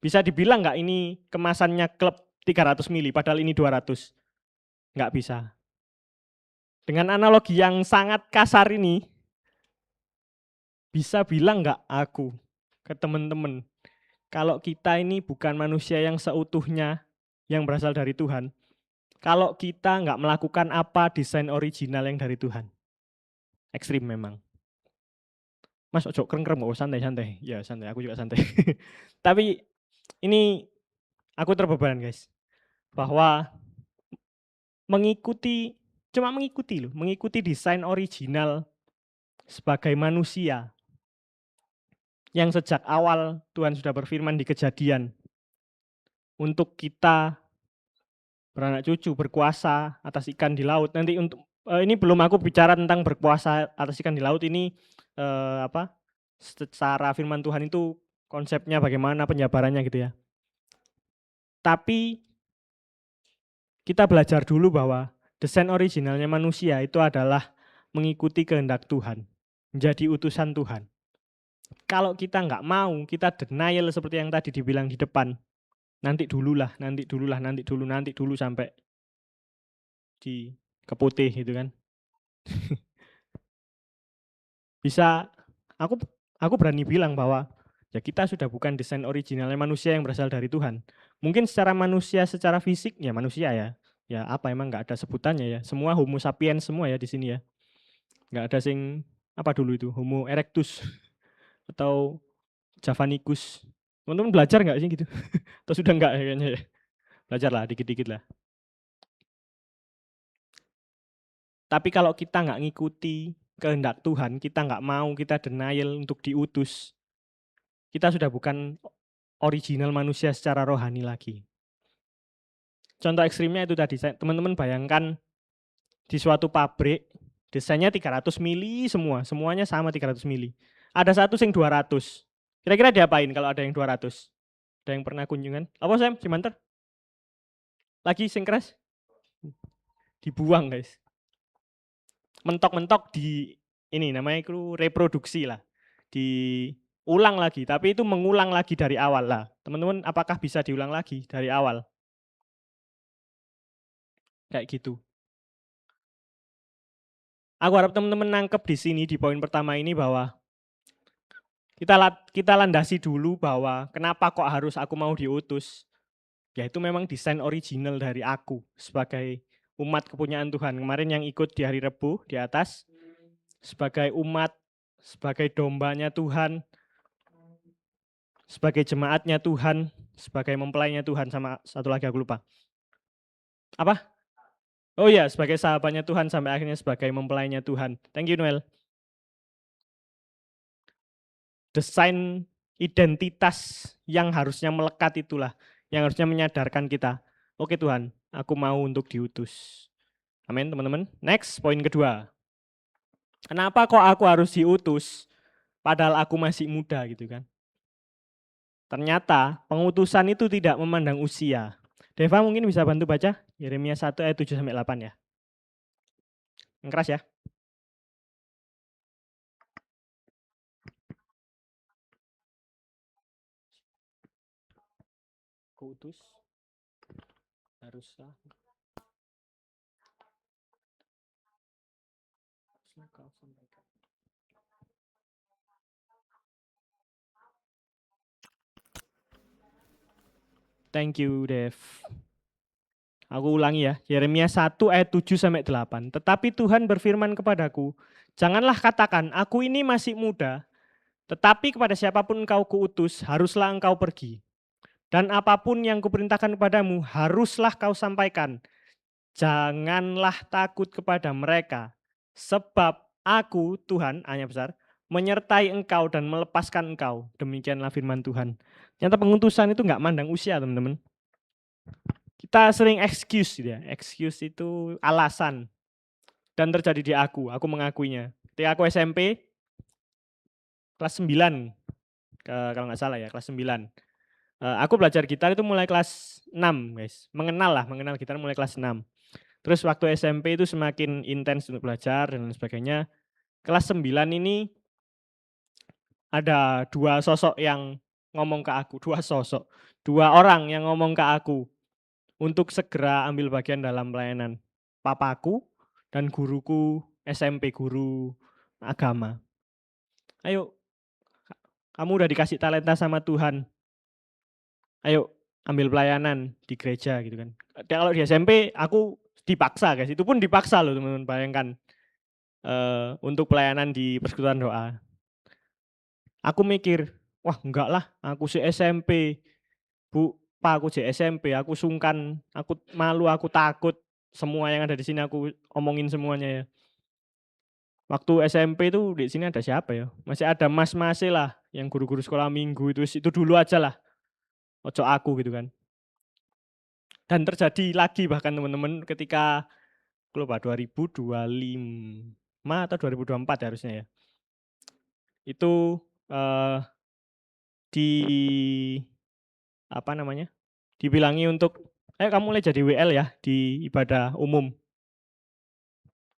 Bisa dibilang nggak ini kemasannya klub 300 ml, padahal ini 200? Nggak bisa. Dengan analogi yang sangat kasar ini, bisa bilang nggak aku ke teman-teman, kalau kita ini bukan manusia yang seutuhnya yang berasal dari Tuhan, kalau kita nggak melakukan apa desain original yang dari Tuhan? Ekstrim memang. Mas ojo kreng-kreng, santai-santai. Ya santai, aku juga santai. Tapi ini aku terbeban guys, bahwa mengikuti desain original sebagai manusia yang sejak awal Tuhan sudah berfirman di Kejadian untuk kita beranak cucu, berkuasa atas ikan di laut. Nanti untuk ini belum aku bicara tentang berkuasa atas ikan di laut ini secara firman Tuhan itu konsepnya bagaimana, penjabarannya gitu ya. Tapi kita belajar dulu bahwa desain originalnya manusia itu adalah mengikuti kehendak Tuhan, menjadi utusan Tuhan. Kalau kita nggak mau, kita denial seperti yang tadi dibilang di depan, nanti dulu sampai di keputih gitu kan. Bisa, aku berani bilang bahwa ya kita sudah bukan desain originalnya manusia yang berasal dari Tuhan. Mungkin secara manusia, secara fisik ya manusia ya. Ya apa emang nggak ada sebutannya ya. Semua Homo sapiens semua ya di sini ya. Nggak ada sing apa dulu itu Homo erectus atau Javanicus. Teman-teman belajar nggak sih gitu? Atau sudah nggak ya kayaknya ya? Belajar lah, dikit-dikit lah. Tapi kalau kita nggak ngikuti kehendak Tuhan, kita nggak mau, kita denial untuk diutus, kita sudah bukan original manusia secara rohani lagi. Contoh ekstrimnya itu tadi, teman-teman bayangkan di suatu pabrik, desainnya 300 mili semua, semuanya sama 300 mili. Ada satu sing 200. Kira-kira diapain kalau ada yang 200? Ada yang pernah kunjungan? Apa Sam? Cimanter? Lagi sing keras? Dibuang guys. Mentok-mentok di ini namanya itu reproduksi lah. Diulang lagi, tapi itu mengulang lagi dari awal lah. Teman-teman apakah bisa diulang lagi dari awal? Kayak gitu. Aku harap teman-teman nangkep di sini di poin pertama ini bahwa kita landasi dulu bahwa kenapa kok harus aku mau diutus. Ya itu memang desain original dari aku sebagai umat kepunyaan Tuhan. Kemarin yang ikut di hari Rebu di atas, sebagai umat, sebagai dombanya Tuhan, sebagai jemaatnya Tuhan, sebagai mempelainya Tuhan, sama satu lagi aku lupa. Apa? Oh iya, sebagai sahabatnya Tuhan sampai akhirnya sebagai mempelainya Tuhan. Thank you Noel. Desain identitas yang harusnya melekat itulah, yang harusnya menyadarkan kita. Oke Tuhan, aku mau untuk diutus. Amin teman-teman. Next, poin kedua. Kenapa kok aku harus diutus padahal aku masih muda gitu kan? Ternyata pengutusan itu tidak memandang usia. Deva mungkin bisa bantu baca Yeremia 1 ayat 7 sampai 8 ya. Yang keras ya. Kuutus haruslah kau sampaikan. Thank you, Dev. Aku ulangi ya, Yeremia 1 ayat 7 sampai 8. Tetapi Tuhan berfirman kepadaku, janganlah katakan, aku ini masih muda, tetapi kepada siapapun engkau kuutus, haruslah engkau pergi. Dan apapun yang kuperintahkan kepadamu, haruslah kau sampaikan. Janganlah takut kepada mereka, sebab aku, Tuhan, hanya besar, menyertai engkau dan melepaskan engkau. Demikianlah firman Tuhan. Ternyata pengutusan itu nggak mandang usia, teman-teman. Kita sering excuse gitu ya. Excuse itu alasan. Dan terjadi di aku mengakuinya. Ketika aku SMP, kelas 9, kalau nggak salah ya, kelas 9. Aku belajar gitar itu mulai kelas 6, guys. Mengenal gitar mulai kelas 6. Terus waktu SMP itu semakin intens untuk belajar dan lain sebagainya. Kelas 9 ini ada dua sosok yang ngomong ke aku, dua orang yang ngomong ke aku untuk segera ambil bagian dalam pelayanan. Papaku dan guruku SMP, guru agama. Ayo, kamu udah dikasih talenta sama Tuhan. Ayo ambil pelayanan di gereja gitu kan. Kalau di SMP aku dipaksa guys, itu pun dipaksa loh teman-teman, bayangkan. Untuk pelayanan di persekutuan doa. Aku mikir, wah enggak lah, aku si SMP, Bu, Pak, aku si SMP, aku sungkan, aku malu, aku takut, semua yang ada di sini aku omongin semuanya ya. Waktu SMP itu di sini ada siapa ya? Masih ada mas-mas lah, yang guru-guru sekolah minggu itu dulu aja lah, ojo aku gitu kan. Dan terjadi lagi bahkan teman-teman ketika lupa 2025 atau 2024 harusnya ya. Itu di apa namanya? Dibilangi untuk ayo kamu mulai jadi WL ya di ibadah umum.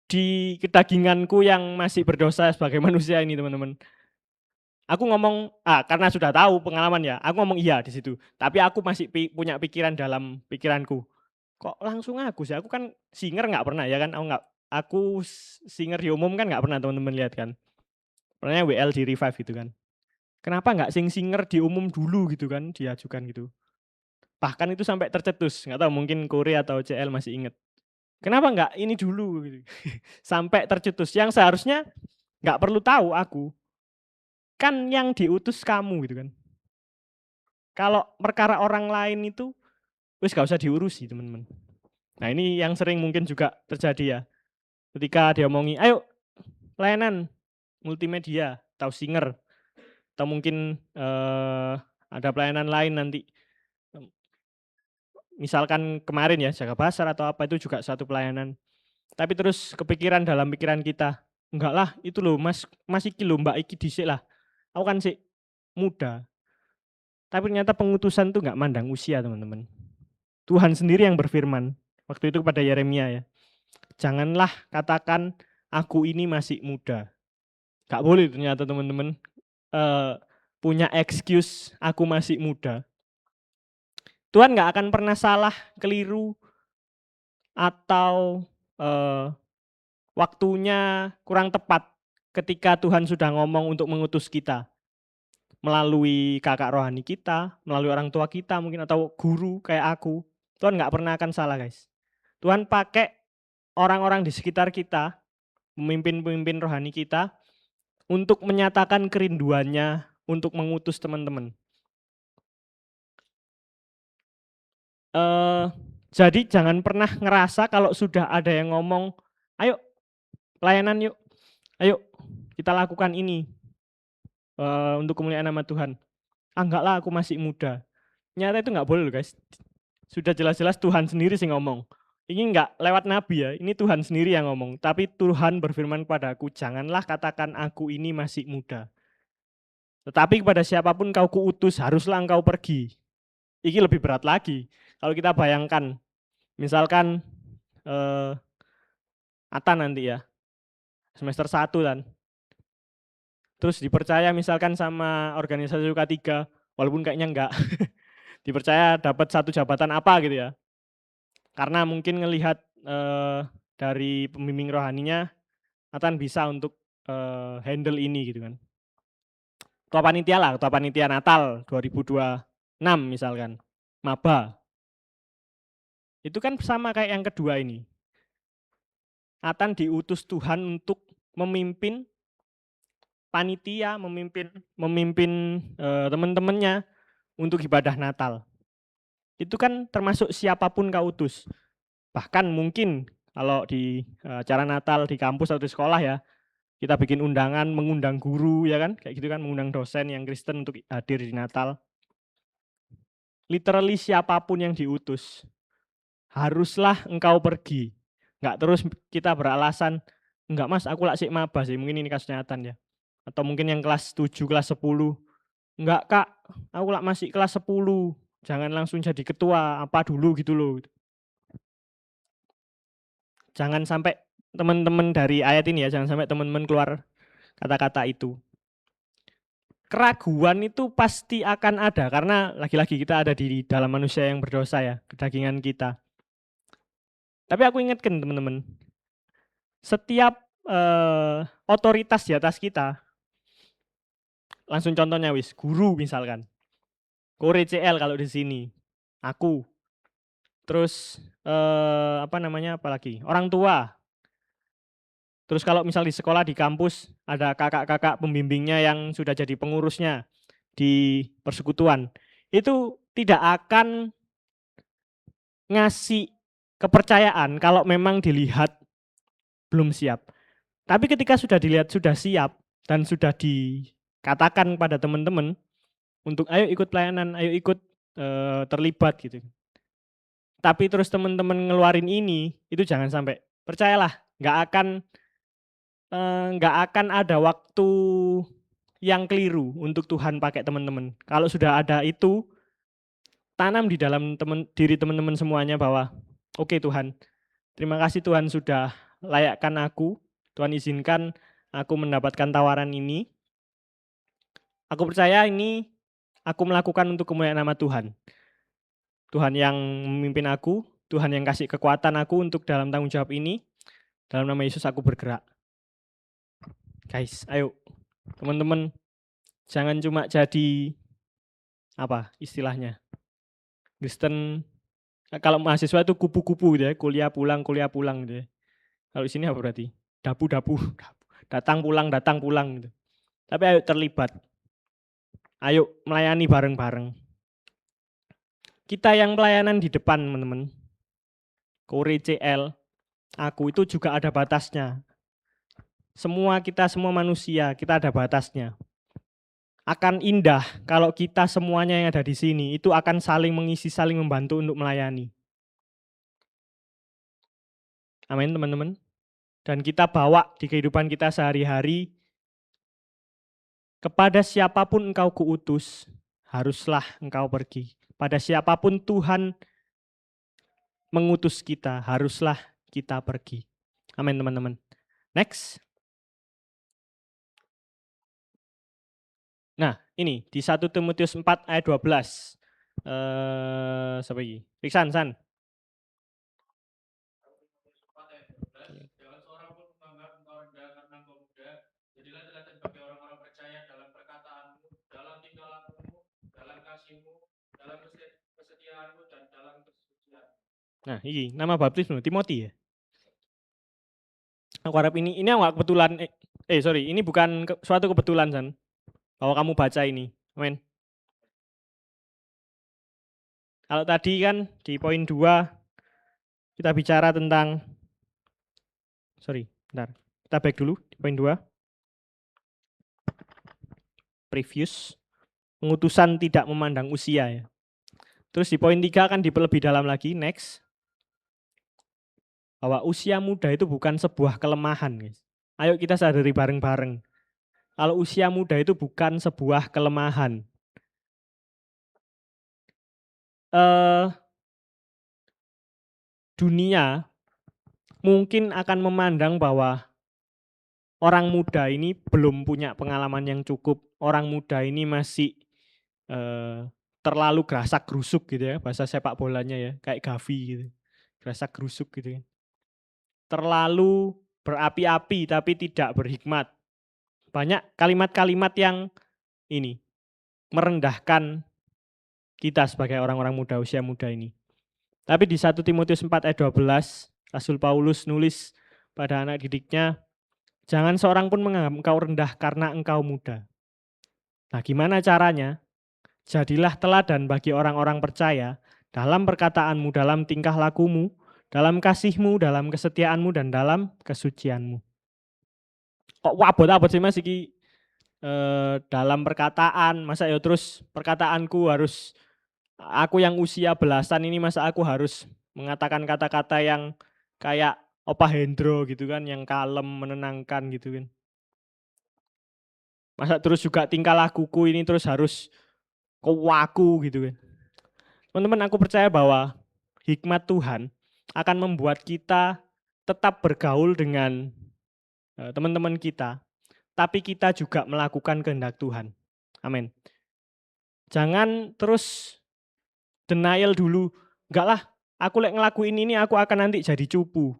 Di kedaginganku yang masih berdosa sebagai manusia ini teman-teman. Aku ngomong karena sudah tahu pengalaman ya, aku ngomong iya di situ. Tapi aku masih punya pikiran dalam pikiranku. Kok langsung aku sih? Aku kan singer nggak pernah ya kan? Aku singer di umum kan nggak pernah teman-teman lihat kan. Pernahnya WL di Revive gitu kan. Kenapa nggak singer di umum dulu gitu kan diajukan gitu. Bahkan itu sampai tercetus, nggak tahu mungkin Korea atau CL masih inget. Kenapa nggak ini dulu gitu. Sampai tercetus yang seharusnya nggak perlu tahu aku. Kan yang diutus kamu gitu kan. Kalau perkara orang lain itu wis gak usah diurusi, teman-teman. Nah, ini yang sering mungkin juga terjadi ya. Ketika dia omongi, "Ayo pelayanan multimedia atau singer," atau mungkin, ada pelayanan lain nanti. Misalkan kemarin ya, jaga pasar atau apa itu juga satu pelayanan. Tapi terus kepikiran dalam pikiran kita, "Enggak lah, itu loh Mas iki lho, Mbak iki dhisik lah. Aku kan sik muda." Tapi ternyata pengutusan tuh nggak mandang usia, teman-teman. Tuhan sendiri yang berfirman waktu itu kepada Yeremia ya, "Janganlah katakan aku ini masih muda." Nggak boleh ternyata, teman-teman, eee, punya excuse aku masih muda. Tuhan nggak akan pernah salah, keliru, atau, waktunya kurang tepat ketika Tuhan sudah ngomong untuk mengutus kita. Melalui kakak rohani kita, melalui orang tua kita mungkin atau guru kayak aku. Tuhan nggak pernah akan salah, guys. Tuhan pakai orang-orang di sekitar kita, pemimpin-pemimpin rohani kita, untuk menyatakan kerinduannya untuk mengutus teman-teman. Jadi jangan pernah ngerasa kalau sudah ada yang ngomong, "Ayo pelayanan yuk, ayo kita lakukan ini untuk kemuliaan nama Tuhan." "Ah, enggak lah, aku masih muda." Nyata itu nggak boleh loh, guys. Sudah jelas-jelas Tuhan sendiri sih ngomong. Ini nggak lewat nabi ya, ini Tuhan sendiri yang ngomong. Tapi Tuhan berfirman kepadaku, "Janganlah katakan aku ini masih muda. Tetapi kepada siapapun kau kuutus, haruslah engkau pergi." Ini lebih berat lagi. Kalau kita bayangkan, misalkan Ata nanti ya, semester 1 kan. Terus dipercaya misalkan sama organisasi UK3, walaupun kayaknya enggak. Dipercaya dapat satu jabatan apa gitu ya. Karena mungkin ngelihat dari pembimbing rohaninya, Atan bisa untuk handle ini gitu kan. Ketua panitia lah, ketua panitia Natal 2026 misalkan, maba. Itu kan sama kayak yang kedua ini. Atan diutus Tuhan untuk memimpin panitia, memimpin teman-temannya untuk ibadah Natal. Itu kan termasuk siapapun kau utus. Bahkan mungkin kalau di acara Natal di kampus atau di sekolah ya, kita bikin undangan, mengundang guru ya kan, kayak gitu kan, mengundang dosen yang Kristen untuk hadir di Natal. Literally siapapun yang diutus, haruslah engkau pergi. Nggak terus kita beralasan, "Enggak Mas, aku lak sik maba sih," mungkin ini kasusnya Atan ya. Atau mungkin yang kelas 7, kelas 10, "Enggak Kak, aku lak masih kelas 10, jangan langsung jadi ketua, apa dulu," gitu loh. Jangan sampai teman-teman dari ayat ini ya, jangan sampai teman-teman keluar kata-kata itu. Keraguan itu pasti akan ada karena lagi-lagi kita ada di dalam manusia yang berdosa ya, kedagingan kita. Tapi aku ingatkan teman-teman, setiap otoritas di atas kita, langsung contohnya wis, guru misalkan, Kore CL kalau di sini, aku, terus apalagi, orang tua. Terus kalau misal di sekolah, di kampus, ada kakak-kakak pembimbingnya yang sudah jadi pengurusnya di persekutuan, itu tidak akan ngasih kepercayaan kalau memang dilihat belum siap. Tapi ketika sudah dilihat sudah siap dan sudah dikatakan pada teman-teman untuk ayo ikut pelayanan, ayo ikut terlibat gitu. Tapi terus teman-teman ngeluarin ini, itu jangan sampai. Percayalah, nggak akan ada waktu yang keliru untuk Tuhan pakai teman-teman. Kalau sudah ada itu, tanam di dalam diri teman-teman semuanya bahwa, "Oke Tuhan, terima kasih Tuhan sudah layakkan aku. Tuhan izinkan aku mendapatkan tawaran ini. Aku percaya ini aku melakukan untuk kemuliaan nama Tuhan. Tuhan yang memimpin aku, Tuhan yang kasih kekuatan aku untuk dalam tanggung jawab ini. Dalam nama Yesus aku bergerak." Guys, ayo teman-teman, jangan cuma jadi apa istilahnya Kristen. Kalau mahasiswa itu kupu-kupu gitu ya, kuliah pulang gitu ya. Kalau di sini apa berarti? Dapu-dapu, datang pulang gitu. Tapi ayo terlibat. Ayo melayani bareng-bareng. Kita yang pelayanan di depan, teman-teman. Kore CL, aku itu juga ada batasnya. Kita semua manusia, kita ada batasnya. Akan indah kalau kita semuanya yang ada di sini itu akan saling mengisi, saling membantu untuk melayani. Amin, teman-teman. Dan kita bawa di kehidupan kita sehari-hari, kepada siapapun engkau kuutus, haruslah engkau pergi. Pada siapapun Tuhan mengutus kita, haruslah kita pergi. Amin, teman-teman. Next. Nah, ini di 1 Timotius 4 ayat 12. Siapa ini? Riksan, San. Jangan seorang pun menganggap engkau rendah karena engkau muda. Jadilah teladan bagi orang-orang percaya dalam perkataanmu, dalam tingkah lakumu, dalam kasihmu, dalam kesetiaanmu, dan dalam kesucian. Nah, ini nama baptismu Timothy ya. Aku harap ini awak kebetulan sorry, ini bukan suatu kebetulan, San, bahwa kamu baca ini. Amin. Kalau tadi kan di poin 2 kita bicara tentang bentar. Kita back dulu di poin 2. Previous, pengutusan tidak memandang usia ya. Terus di poin 3 kan diperlebih dalam lagi, next. Bahwa usia muda itu bukan sebuah kelemahan, guys. Ayo kita sadari bareng-bareng. Kalau usia muda itu bukan sebuah kelemahan. Dunia mungkin akan memandang bahwa orang muda ini belum punya pengalaman yang cukup. Orang muda ini masih terlalu gerasak gerusuk gitu ya, bahasa sepak bolanya ya, kayak Gavi gitu. Gerasak gerusuk gitu ya. Terlalu berapi-api tapi tidak berhikmat. Banyak kalimat-kalimat yang ini merendahkan kita sebagai orang-orang muda, usia muda ini. Tapi di 1 Timotius 4 ayat 12, Rasul Paulus nulis pada anak didiknya, jangan seorang pun menganggap engkau rendah karena engkau muda. Nah, gimana caranya? Jadilah teladan bagi orang-orang percaya dalam perkataanmu, dalam tingkah lakumu, dalam kasihmu, dalam kesetiaanmu, dan dalam kesucianmu. Kok wabot-abot sih Mas iki dalam perkataan, masa ya terus perkataanku harus, aku yang usia belasan ini masa aku harus mengatakan kata-kata yang kayak Opa Hendro gitu kan, yang kalem, menenangkan gitu kan. Masa terus juga tingkah lakuku ini terus harus kewaku gitu kan. Teman-teman, aku percaya bahwa hikmat Tuhan akan membuat kita tetap bergaul dengan teman-teman kita, tapi kita juga melakukan kehendak Tuhan. Amin. Jangan terus denial dulu. Enggak lah, aku lek ngelakuin ini aku akan nanti jadi cupu.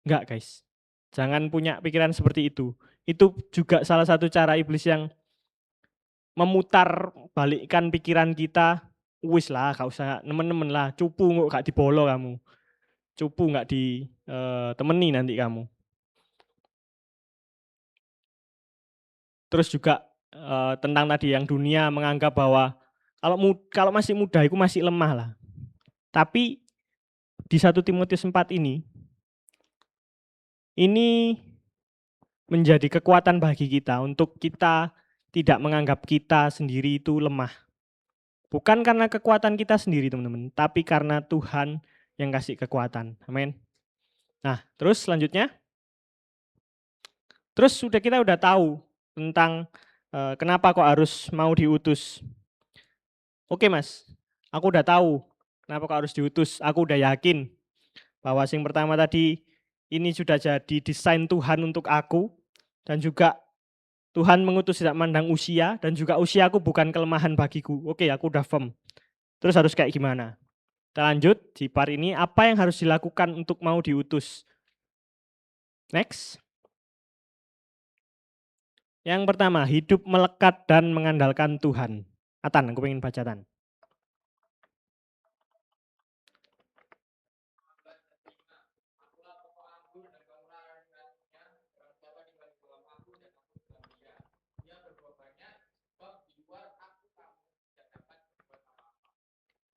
Enggak, guys. Jangan punya pikiran seperti itu. Itu juga salah satu cara iblis yang memutar balikkan pikiran kita. Wis lah, gak usah nemen-nemen lah, cupu kok gak dibolo kamu. Cupu gak ditemani nanti kamu. Terus juga tentang tadi yang dunia menganggap bahwa kalau masih muda itu masih lemah lah. Tapi di 1 Timotius 4 ini menjadi kekuatan bagi kita untuk kita tidak menganggap kita sendiri itu lemah. Bukan karena kekuatan kita sendiri, teman-teman, tapi karena Tuhan yang kasih kekuatan. Amin. Nah, terus selanjutnya. Terus kita udah tahu tentang kenapa kok harus mau diutus. Oke, Mas. Aku udah tahu kenapa kok harus diutus. Aku udah yakin bahwa yang pertama tadi ini sudah jadi desain Tuhan untuk aku, dan juga Tuhan mengutus tidak mandang usia, dan juga usiaku bukan kelemahan bagiku. Oke, aku udah firm. Terus harus kayak gimana? Kita lanjut di part ini, apa yang harus dilakukan untuk mau diutus? Next. Yang pertama, hidup melekat dan mengandalkan Tuhan. Atan, aku pengen baca Tan.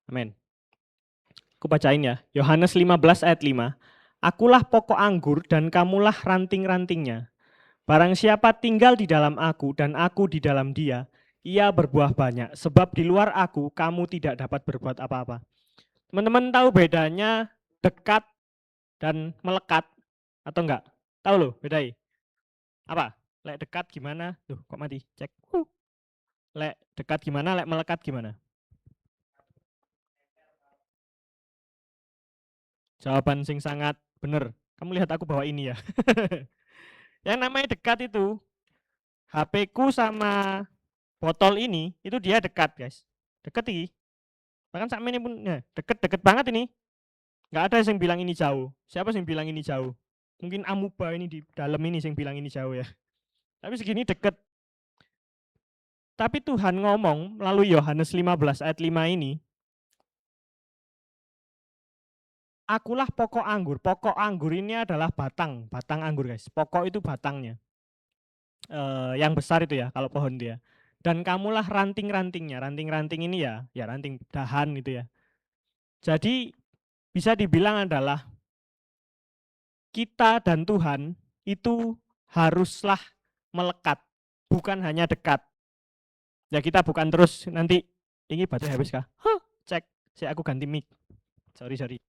Amin. Aku bacain ya. Yohanes 15 ayat 5. Akulah pokok anggur dan kamulah ranting-rantingnya. Barang siapa tinggal di dalam aku dan aku di dalam dia, ia berbuah banyak. Sebab di luar aku kamu tidak dapat berbuat apa-apa. Teman-teman tahu bedanya dekat dan melekat atau enggak? Tahu loh bedai? Apa? Lek dekat gimana? Tuh kok mati? Cek. Lek dekat gimana? Lek melekat gimana? Jawaban sing sangat benar. Kamu lihat aku bawa ini ya. Yang namanya dekat itu, HP ku sama botol ini, itu dia dekat guys. Deket ini. Bahkan sama ini pun ya, deket-deket banget ini. Nggak ada yang bilang ini jauh. Siapa yang bilang ini jauh? Mungkin amuba ini di dalam ini yang bilang ini jauh ya. Tapi segini deket. Tapi Tuhan ngomong melalui Yohanes 15 ayat 5 ini, akulah pokok anggur. Pokok anggur ini adalah batang, batang anggur guys. Pokok itu batangnya. Yang besar itu ya kalau pohon dia. Dan kamulah ranting-rantingnya. Ranting-ranting ini ya ranting dahan itu ya. Jadi bisa dibilang adalah kita dan Tuhan itu haruslah melekat, bukan hanya dekat. Ya kita bukan terus nanti ini baterai habis kah? Huh, cek, saya aku ganti mic. Sorry. Cek.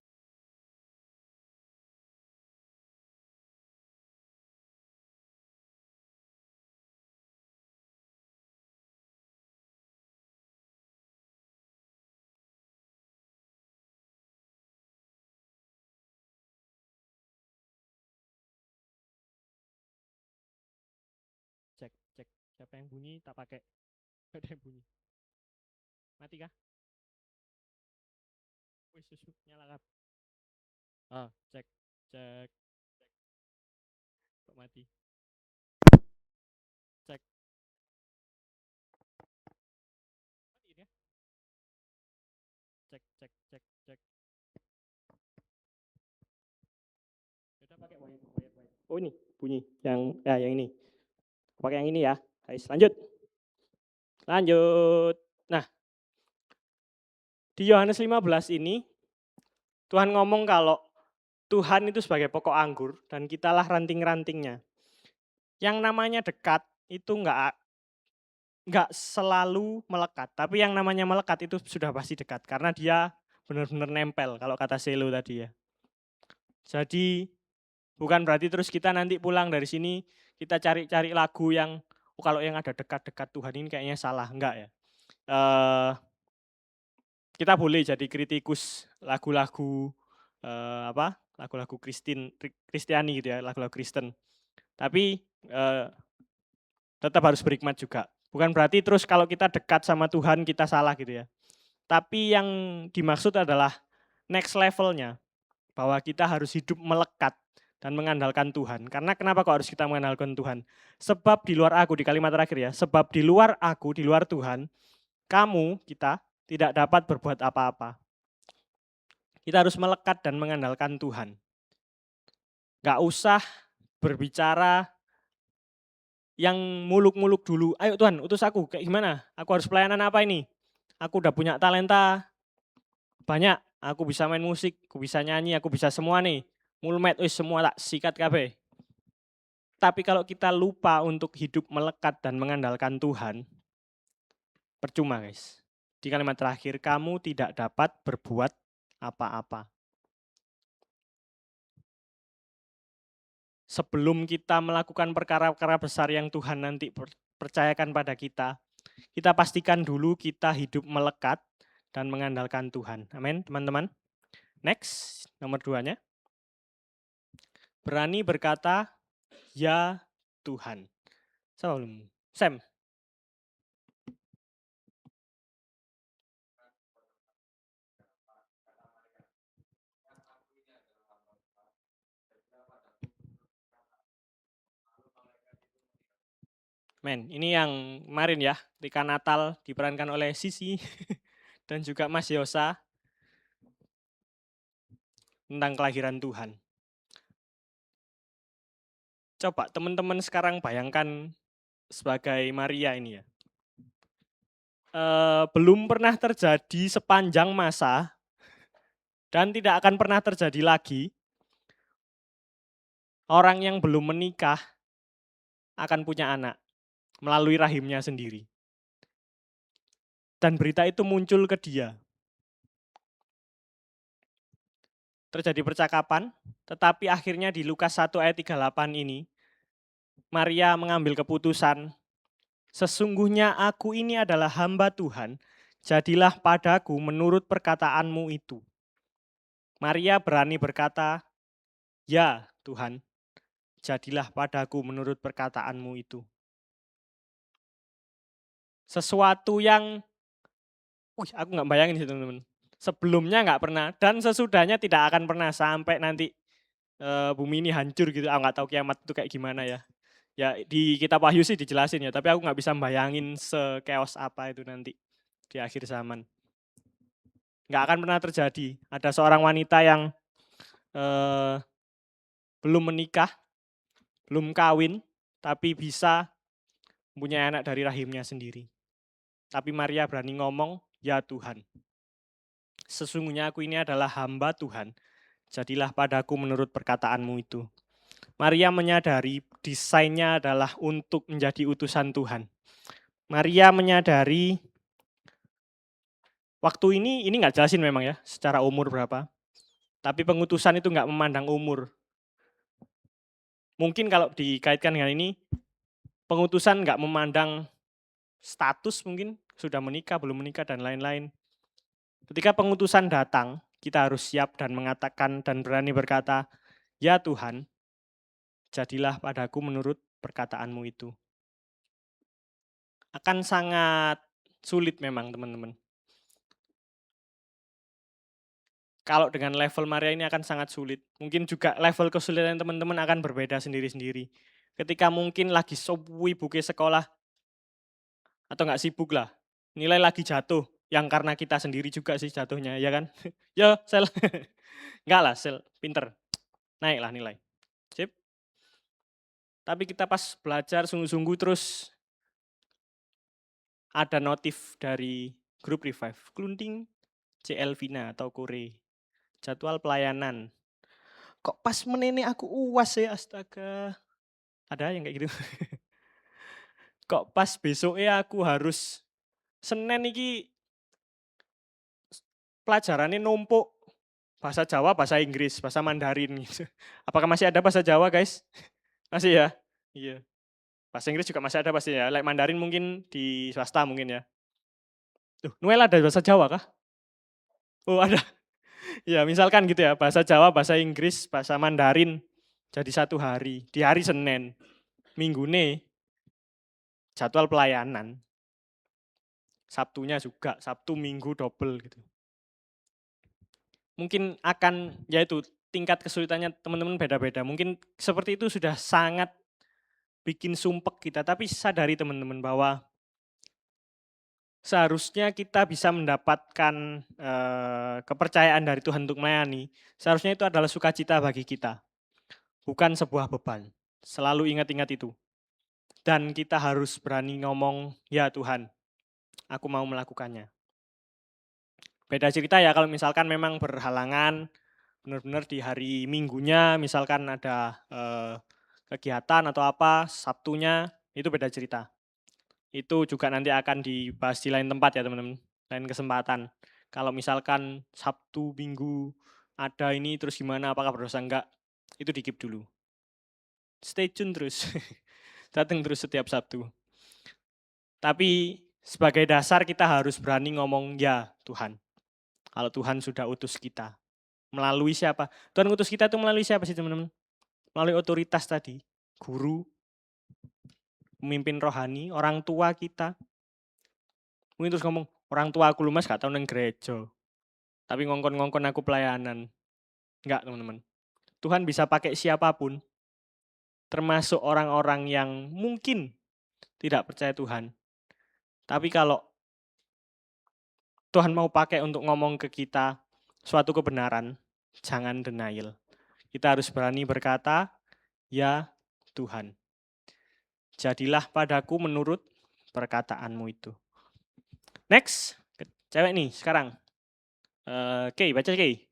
Siapa yang bunyi tak pakai. Ada yang bunyi. Mati kah? Wih, susu nyala kah? Ah, cek. Kok mati? Cek. Mati dia. Cek. Udah pakai wire. Oh ini bunyi yang ini. Pakai yang ini ya. Guys, lanjut. Nah, di Yohanes 15 ini Tuhan ngomong kalau Tuhan itu sebagai pokok anggur dan kitalah ranting-rantingnya. Yang namanya dekat itu enggak selalu melekat, tapi yang namanya melekat itu sudah pasti dekat karena dia benar-benar nempel kalau kata Selo tadi ya. Jadi bukan berarti terus kita nanti pulang dari sini kita cari-cari lagu yang kalau yang ada dekat-dekat Tuhan ini kayaknya salah, enggak ya. Kita boleh jadi kritikus lagu-lagu lagu-lagu Kristiani gitu ya, lagu-lagu Kristen. Tapi tetap harus berhikmat juga. Bukan berarti terus kalau kita dekat sama Tuhan kita salah gitu ya. Tapi yang dimaksud adalah next levelnya, bahwa kita harus hidup melekat dan mengandalkan Tuhan. Karena kenapa kok harus kita mengandalkan Tuhan? Sebab di luar aku, di kalimat terakhir ya, sebab di luar aku, di luar Tuhan, kita tidak dapat berbuat apa-apa. Kita harus melekat dan mengandalkan Tuhan. Gak usah berbicara yang muluk-muluk dulu. Ayo Tuhan, utus aku, kayak gimana? Aku harus pelayanan apa ini? Aku udah punya talenta banyak, aku bisa main musik, aku bisa nyanyi, aku bisa semua nih. Mulmet, semua tak sikat kabeh. Tapi kalau kita lupa untuk hidup melekat dan mengandalkan Tuhan, percuma guys. Di kalimat terakhir, kamu tidak dapat berbuat apa-apa. Sebelum kita melakukan perkara-perkara besar yang Tuhan nanti percayakan pada kita pastikan dulu kita hidup melekat dan mengandalkan Tuhan. Amin, teman-teman. Next, nomor 2-nya. Berani berkata, ya Tuhan. Sam. Men, ini yang kemarin ya, ketika Natal diperankan oleh Sisi dan juga Mas Yosa tentang kelahiran Tuhan. Coba teman-teman sekarang bayangkan sebagai Maria ini ya. belum pernah terjadi sepanjang masa dan tidak akan pernah terjadi lagi. Orang yang belum menikah akan punya anak melalui rahimnya sendiri. Dan berita itu muncul ke dia. Terjadi percakapan, tetapi akhirnya di Lukas 1 ayat 38 ini, Maria mengambil keputusan, sesungguhnya aku ini adalah hamba Tuhan, jadilah padaku menurut perkataanmu itu. Maria berani berkata, ya Tuhan, jadilah padaku menurut perkataanmu itu. Sesuatu yang, aku nggak bayangin sih teman-teman. Sebelumnya nggak pernah dan sesudahnya tidak akan pernah sampai nanti bumi ini hancur gitu. Aku nggak tahu kiamat itu kayak gimana ya. Ya di kitab Wahyu sih dijelasin ya, tapi aku nggak bisa bayangin sekeos apa itu nanti di akhir zaman. Nggak akan pernah terjadi. Ada seorang wanita yang belum menikah, belum kawin, tapi bisa mempunyai anak dari rahimnya sendiri. Tapi Maria berani ngomong, ya Tuhan, sesungguhnya aku ini adalah hamba Tuhan, jadilah padaku menurut perkataanmu itu. Maria menyadari desainnya adalah untuk menjadi utusan Tuhan. Maria menyadari, waktu ini nggak jelasin memang ya, secara umur berapa. Tapi pengutusan itu nggak memandang umur. Mungkin kalau dikaitkan dengan ini, pengutusan nggak memandang status mungkin, sudah menikah, belum menikah, dan lain-lain. Ketika pengutusan datang, kita harus siap dan mengatakan dan berani berkata, ya Tuhan, jadilah padaku menurut perkataanmu itu. Akan sangat sulit memang teman-teman. Kalau dengan level Maria ini akan sangat sulit. Mungkin juga level kesulitan teman-teman akan berbeda sendiri-sendiri. Ketika mungkin lagi sibuk ke sekolah, atau nggak sibuk lah, nilai lagi jatuh, yang karena kita sendiri juga sih jatuhnya, ya kan? Ya, sel. Enggak lah, sel, pinter. Naiklah nilai. Sip. Tapi kita pas belajar sungguh-sungguh terus ada notif dari grup Revive. Klunting, CL Vina atau Kore. Jadwal pelayanan. Kok pas menene aku uas ya, astaga. Ada yang kayak gitu. Kok pas besoknya aku harus Senin iki pelajarannya numpuk. Bahasa Jawa, bahasa Inggris, bahasa Mandarin gitu. Apakah masih ada bahasa Jawa, guys? Masih ya? Iya. Bahasa Inggris juga masih ada pasti ya. Like Mandarin mungkin di swasta mungkin ya. Noel ada bahasa Jawa kah? Oh, ada. Ya, misalkan gitu ya, bahasa Jawa, bahasa Inggris, bahasa Mandarin jadi satu hari. Di hari Senin. Minggu nih jadwal pelayanan. Sabtunya juga, Sabtu Minggu double gitu. Mungkin akan yaitu tingkat kesulitannya teman-teman beda-beda. Mungkin seperti itu sudah sangat bikin sumpek kita, tapi sadari teman-teman bahwa seharusnya kita bisa mendapatkan kepercayaan dari Tuhan untuk melayani. Seharusnya itu adalah sukacita bagi kita, bukan sebuah beban. Selalu ingat-ingat itu. Dan kita harus berani ngomong, ya Tuhan, aku mau melakukannya. Beda cerita ya kalau misalkan memang berhalangan, benar-benar di hari Minggunya misalkan ada kegiatan atau apa, Sabtunya, itu beda cerita. Itu juga nanti akan dibahas di lain tempat ya teman-teman, lain kesempatan. Kalau misalkan Sabtu, Minggu ada ini terus gimana, apakah berdosa enggak, itu di-keep dulu. Stay tune terus, datang terus setiap Sabtu. Tapi sebagai dasar kita harus berani ngomong ya Tuhan. Kalau Tuhan sudah utus kita. Melalui siapa? Tuhan utus kita itu melalui siapa sih teman-teman? Melalui otoritas tadi. Guru, pemimpin rohani, orang tua kita. Mungkin terus ngomong, orang tua aku lumas gak tau neng gereja. Tapi ngongkon-ngongkon aku pelayanan. Enggak teman-teman. Tuhan bisa pakai siapapun. Termasuk orang-orang yang mungkin tidak percaya Tuhan. Tapi kalau Tuhan mau pakai untuk ngomong ke kita suatu kebenaran, jangan denial. Kita harus berani berkata, ya Tuhan. Jadilah padaku menurut perkataanmu itu. Next, cewek nih sekarang. Kay, baca Kay.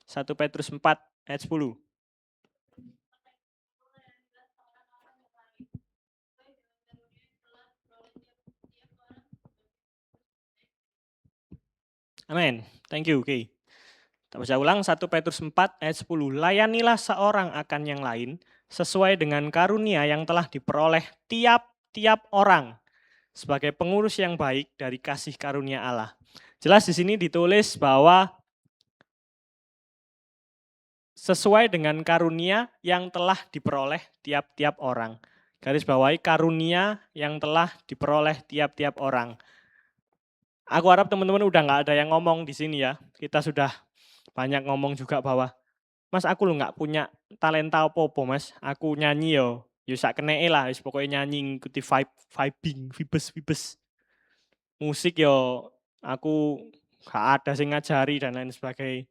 1 Petrus 4 ayat 10. Amin. Thank you, Kay. Kita baca ulang 1 Petrus 4 ayat 10. Layanilah seorang akan yang lain sesuai dengan karunia yang telah diperoleh tiap-tiap orang sebagai pengurus yang baik dari kasih karunia Allah. Jelas di sini ditulis bahwa sesuai dengan karunia yang telah diperoleh tiap-tiap orang. Garis bawahi karunia yang telah diperoleh tiap-tiap orang. Aku harap teman-teman udah nggak ada yang ngomong di sini ya. Kita sudah banyak ngomong juga bahwa, Mas aku lu nggak punya talenta apa-apa Mas. Aku nyanyi yo sak keneke lah, wis pokoknya nyanyi ngikuti vibing, vibes. Musik yo aku gak ada sing ngajari dan lain sebagainya.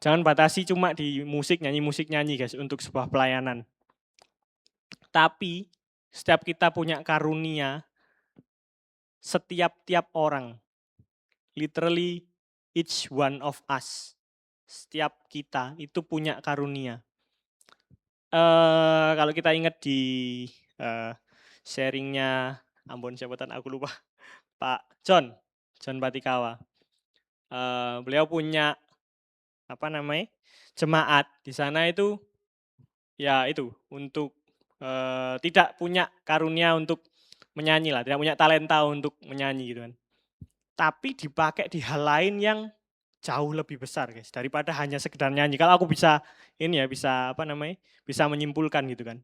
Jangan batasi cuma di musik, nyanyi guys untuk sebuah pelayanan. Tapi setiap kita punya karunia, setiap orang, literally each one of us, setiap kita itu punya karunia. Kalau kita ingat di sharingnya, ampun siapatan aku lupa, Pak John Patikawa. Beliau punya jemaat di sana itu ya itu untuk tidak punya karunia untuk menyanyi lah, tidak punya talenta untuk menyanyi gitu kan. Tapi dipakai di hal lain yang jauh lebih besar guys daripada hanya sekedar nyanyi. Kalau aku bisa bisa menyimpulkan gitu kan.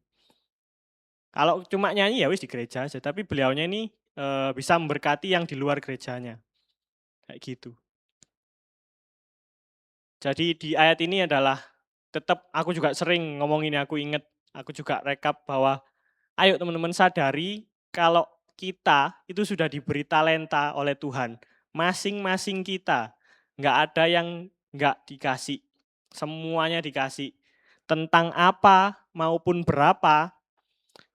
Kalau cuma nyanyi ya wis di gereja aja, tapi beliaunya ini bisa memberkati yang di luar gerejanya. Kayak gitu. Jadi di ayat ini adalah tetap aku juga sering ngomong ini, aku juga rekap bahwa ayo teman-teman sadari kalau kita itu sudah diberi talenta oleh Tuhan. Masing-masing kita. Nggak ada yang nggak dikasih. Semuanya dikasih. Tentang apa maupun berapa,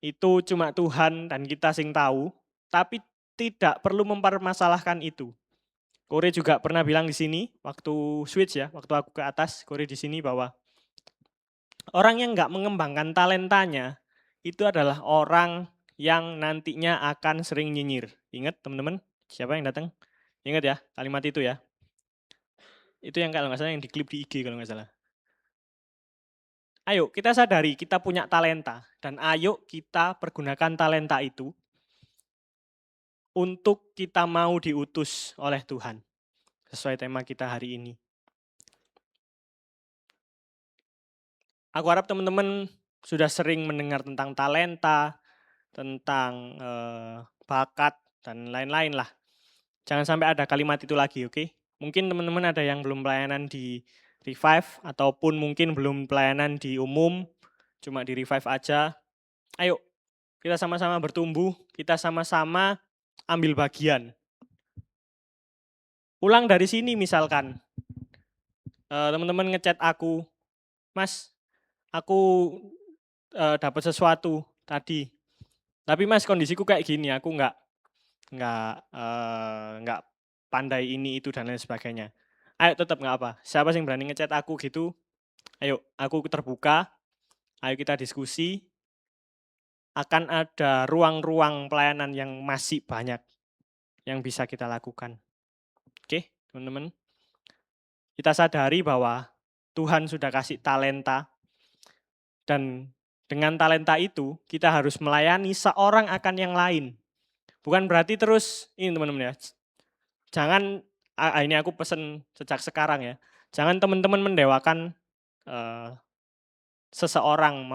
itu cuma Tuhan dan kita sing tahu. Tapi tidak perlu mempermasalahkan itu. Kore juga pernah bilang di sini, waktu switch ya, waktu aku ke atas, Kore di sini bahwa orang yang nggak mengembangkan talentanya, itu adalah orang yang nantinya akan sering nyinyir. Ingat teman-teman, siapa yang datang? Ingat ya, kalimat itu ya. Itu yang kalau nggak salah yang diklip di IG kalau nggak salah. Ayo kita sadari kita punya talenta dan ayo kita pergunakan talenta itu untuk kita mau diutus oleh Tuhan. Sesuai tema kita hari ini. Aku harap teman-teman sudah sering mendengar tentang talenta, tentang bakat, dan lain-lain lah. Jangan sampai ada kalimat itu lagi, oke? Mungkin teman-teman ada yang belum pelayanan di Revive, ataupun mungkin belum pelayanan di umum, cuma di Revive aja. Ayo, kita sama-sama bertumbuh, kita sama-sama ambil bagian. Ulang dari sini misalkan, teman-teman ngechat aku, Mas, aku dapat sesuatu tadi. Tapi Mas kondisiku kayak gini, aku nggak pandai ini itu dan lain sebagainya. Ayo tetap nggak apa. Siapa sih yang berani ngechat aku gitu? Ayo, aku terbuka. Ayo kita diskusi. Akan ada ruang-ruang pelayanan yang masih banyak yang bisa kita lakukan. Oke, teman-teman. Kita sadari bahwa Tuhan sudah kasih talenta dan dengan talenta itu kita harus melayani seorang akan yang lain. Bukan berarti terus ini teman-teman ya. Jangan ini aku pesen sejak sekarang ya. Jangan teman-teman mendewakan seseorang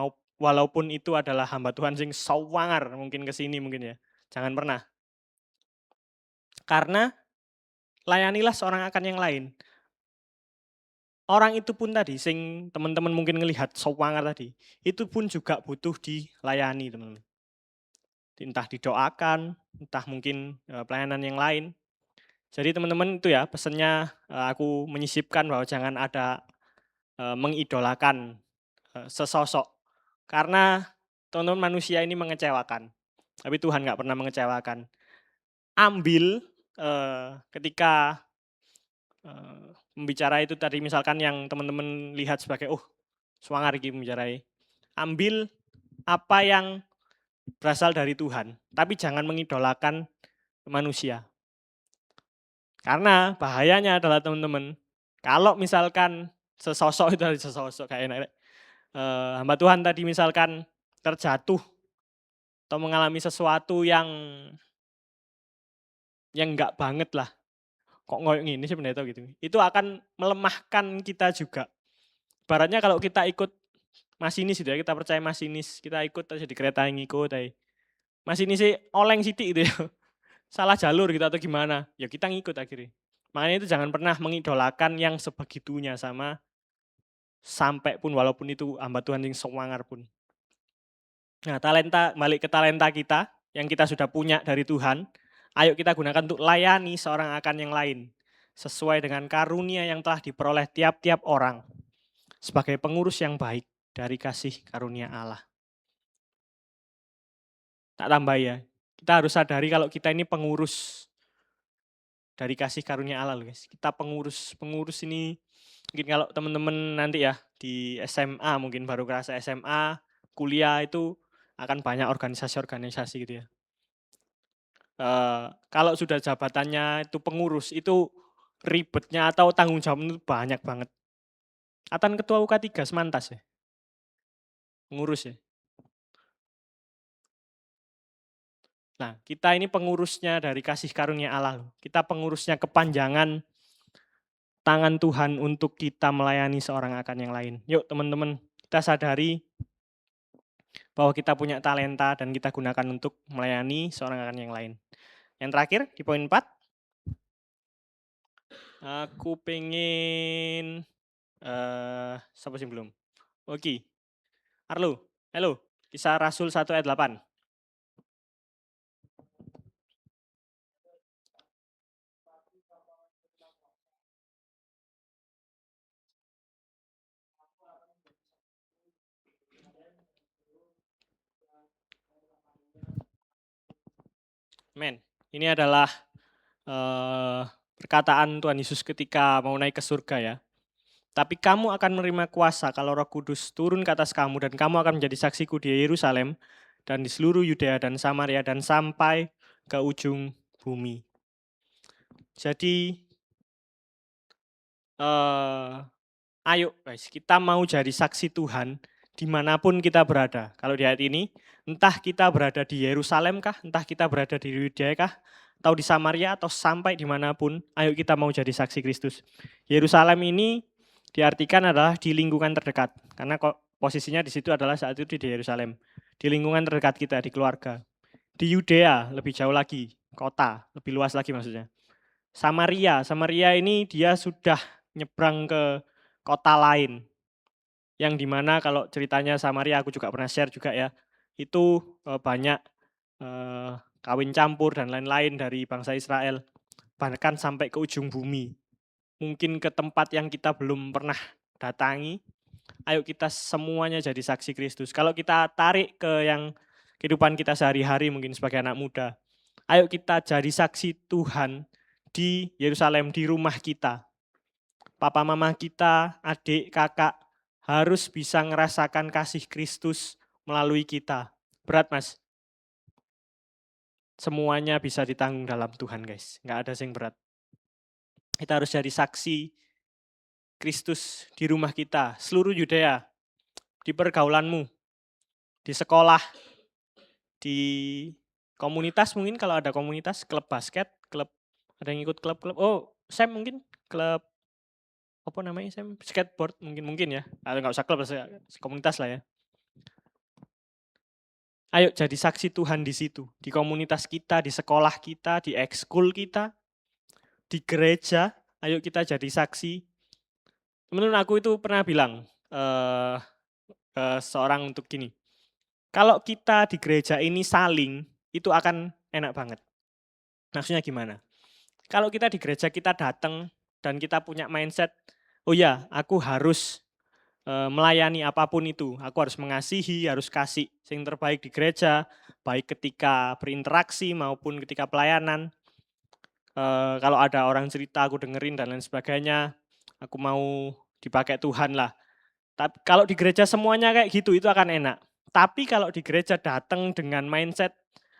walaupun itu adalah hamba Tuhan sing sawangar mungkin ke sini mungkin ya. Jangan pernah. Karena layanilah seorang akan yang lain. Orang itu pun tadi sing teman-teman mungkin ngelihat sawangar tadi, itu pun juga butuh dilayani, teman-teman. Entah didoakan, entah mungkin pelayanan yang lain. Jadi teman-teman itu ya pesannya aku menyisipkan bahwa jangan ada mengidolakan sesosok. Karena teman-teman manusia ini mengecewakan. Tapi Tuhan nggak pernah mengecewakan. Ambil ketika membicara itu tadi misalkan yang teman-teman lihat sebagai, "Oh, swanger iki membicarai." Ambil apa yang berasal dari Tuhan, tapi jangan mengidolakan manusia. Karena bahayanya adalah teman-teman, kalau misalkan sesosok itu ada sesosok kayak enak, hamba Tuhan tadi misalkan terjatuh atau mengalami sesuatu yang enggak banget lah, kok ngoyo ngene sih pendeta gitu. Itu akan melemahkan kita juga. Ibaratnya kalau kita ikut masinis gitu ya, kita percaya masinis, kita ikut aja di kereta yang ngikut ae. Masinisnya oleng sithik gitu ya, salah jalur gitu atau gimana, ya kita ngikut akhirnya. Makanya itu jangan pernah mengidolakan yang sebegitunya sama sampai pun walaupun itu hamba Tuhan yang semangar pun. Nah, balik ke talenta kita yang kita sudah punya dari Tuhan, ayo kita gunakan untuk layani seorang akan yang lain, sesuai dengan karunia yang telah diperoleh tiap-tiap orang sebagai pengurus yang baik dari kasih karunia Allah. Tak tambah ya, kita harus sadari kalau kita ini pengurus dari kasih karunia Allah loh guys. Kita pengurus ini mungkin kalau teman-teman nanti ya di SMA mungkin baru kerasa SMA, kuliah itu akan banyak organisasi-organisasi gitu ya. Kalau sudah jabatannya itu pengurus itu ribetnya atau tanggung jawabnya itu banyak banget. Atan ketua UK3 Semantas ya? Pengurus ya? Nah, kita ini pengurusnya dari kasih karunia Allah loh. Kita pengurusnya kepanjangan tangan Tuhan untuk kita melayani seorang akan yang lain. Yuk teman-teman, kita sadari bahwa kita punya talenta dan kita gunakan untuk melayani seorang akan yang lain. Yang terakhir di poin 4, aku pengen siapa sih belum? Oke. Arlo, halo. Kisah Rasul 1 ayat 8. Men, ini adalah perkataan Tuhan Yesus ketika mau naik ke surga ya. Tapi kamu akan menerima kuasa kalau Roh Kudus turun ke atas kamu dan kamu akan menjadi saksiku di Yerusalem dan di seluruh Yudea dan Samaria dan sampai ke ujung bumi. Jadi ayo guys, kita mau jadi saksi Tuhan dimanapun kita berada. Kalau di ayat ini, entah kita berada di Yerusalem kah, entah kita berada di Yudea kah, atau di Samaria, atau sampai dimanapun, ayo kita mau jadi saksi Kristus. Yerusalem ini diartikan adalah di lingkungan terdekat, karena posisinya di situ adalah saat itu di Yerusalem. Di lingkungan terdekat kita, di keluarga. Di Yudea, lebih jauh lagi, kota, lebih luas lagi maksudnya. Samaria ini dia sudah nyebrang ke kota lain. Yang dimana kalau ceritanya Samaria aku juga pernah share juga ya. Itu banyak kawin campur dan lain-lain dari bangsa Israel. Bahkan sampai ke ujung bumi. Mungkin ke tempat yang kita belum pernah datangi. Ayo kita semuanya jadi saksi Kristus. Kalau kita tarik ke yang kehidupan kita sehari-hari mungkin sebagai anak muda. Ayo kita jadi saksi Tuhan di Yerusalem, di rumah kita. Papa mama kita, adik, kakak harus bisa ngerasakan kasih Kristus melalui kita. Berat mas? Semuanya bisa ditanggung dalam Tuhan guys. Nggak ada yang berat. Kita harus jadi saksi Kristus di rumah kita. Seluruh Yudea. Di pergaulanmu. Di sekolah. Di komunitas mungkin kalau ada komunitas. Klub basket. Klub. Ada yang ikut klub-klub. Oh Sam mungkin. Klub. Apa namanya Sam? Skateboard mungkin ya. Atau nggak usah klub. Komunitas lah ya. Ayo jadi saksi Tuhan di situ, di komunitas kita, di sekolah kita, di ekskul kita, di gereja. Ayo kita jadi saksi. Teman-teman aku itu pernah bilang ke seorang untuk gini, kalau kita di gereja ini saling, itu akan enak banget. Maksudnya gimana? Kalau kita di gereja kita datang dan kita punya mindset, oh ya aku harus melayani apapun itu. Aku harus mengasihi, harus kasih yang terbaik di gereja, baik ketika berinteraksi maupun ketika pelayanan. Kalau ada orang cerita aku dengerin dan lain sebagainya, aku mau dipakai Tuhan lah. Tapi kalau di gereja semuanya kayak gitu itu akan enak. Tapi kalau di gereja datang dengan mindset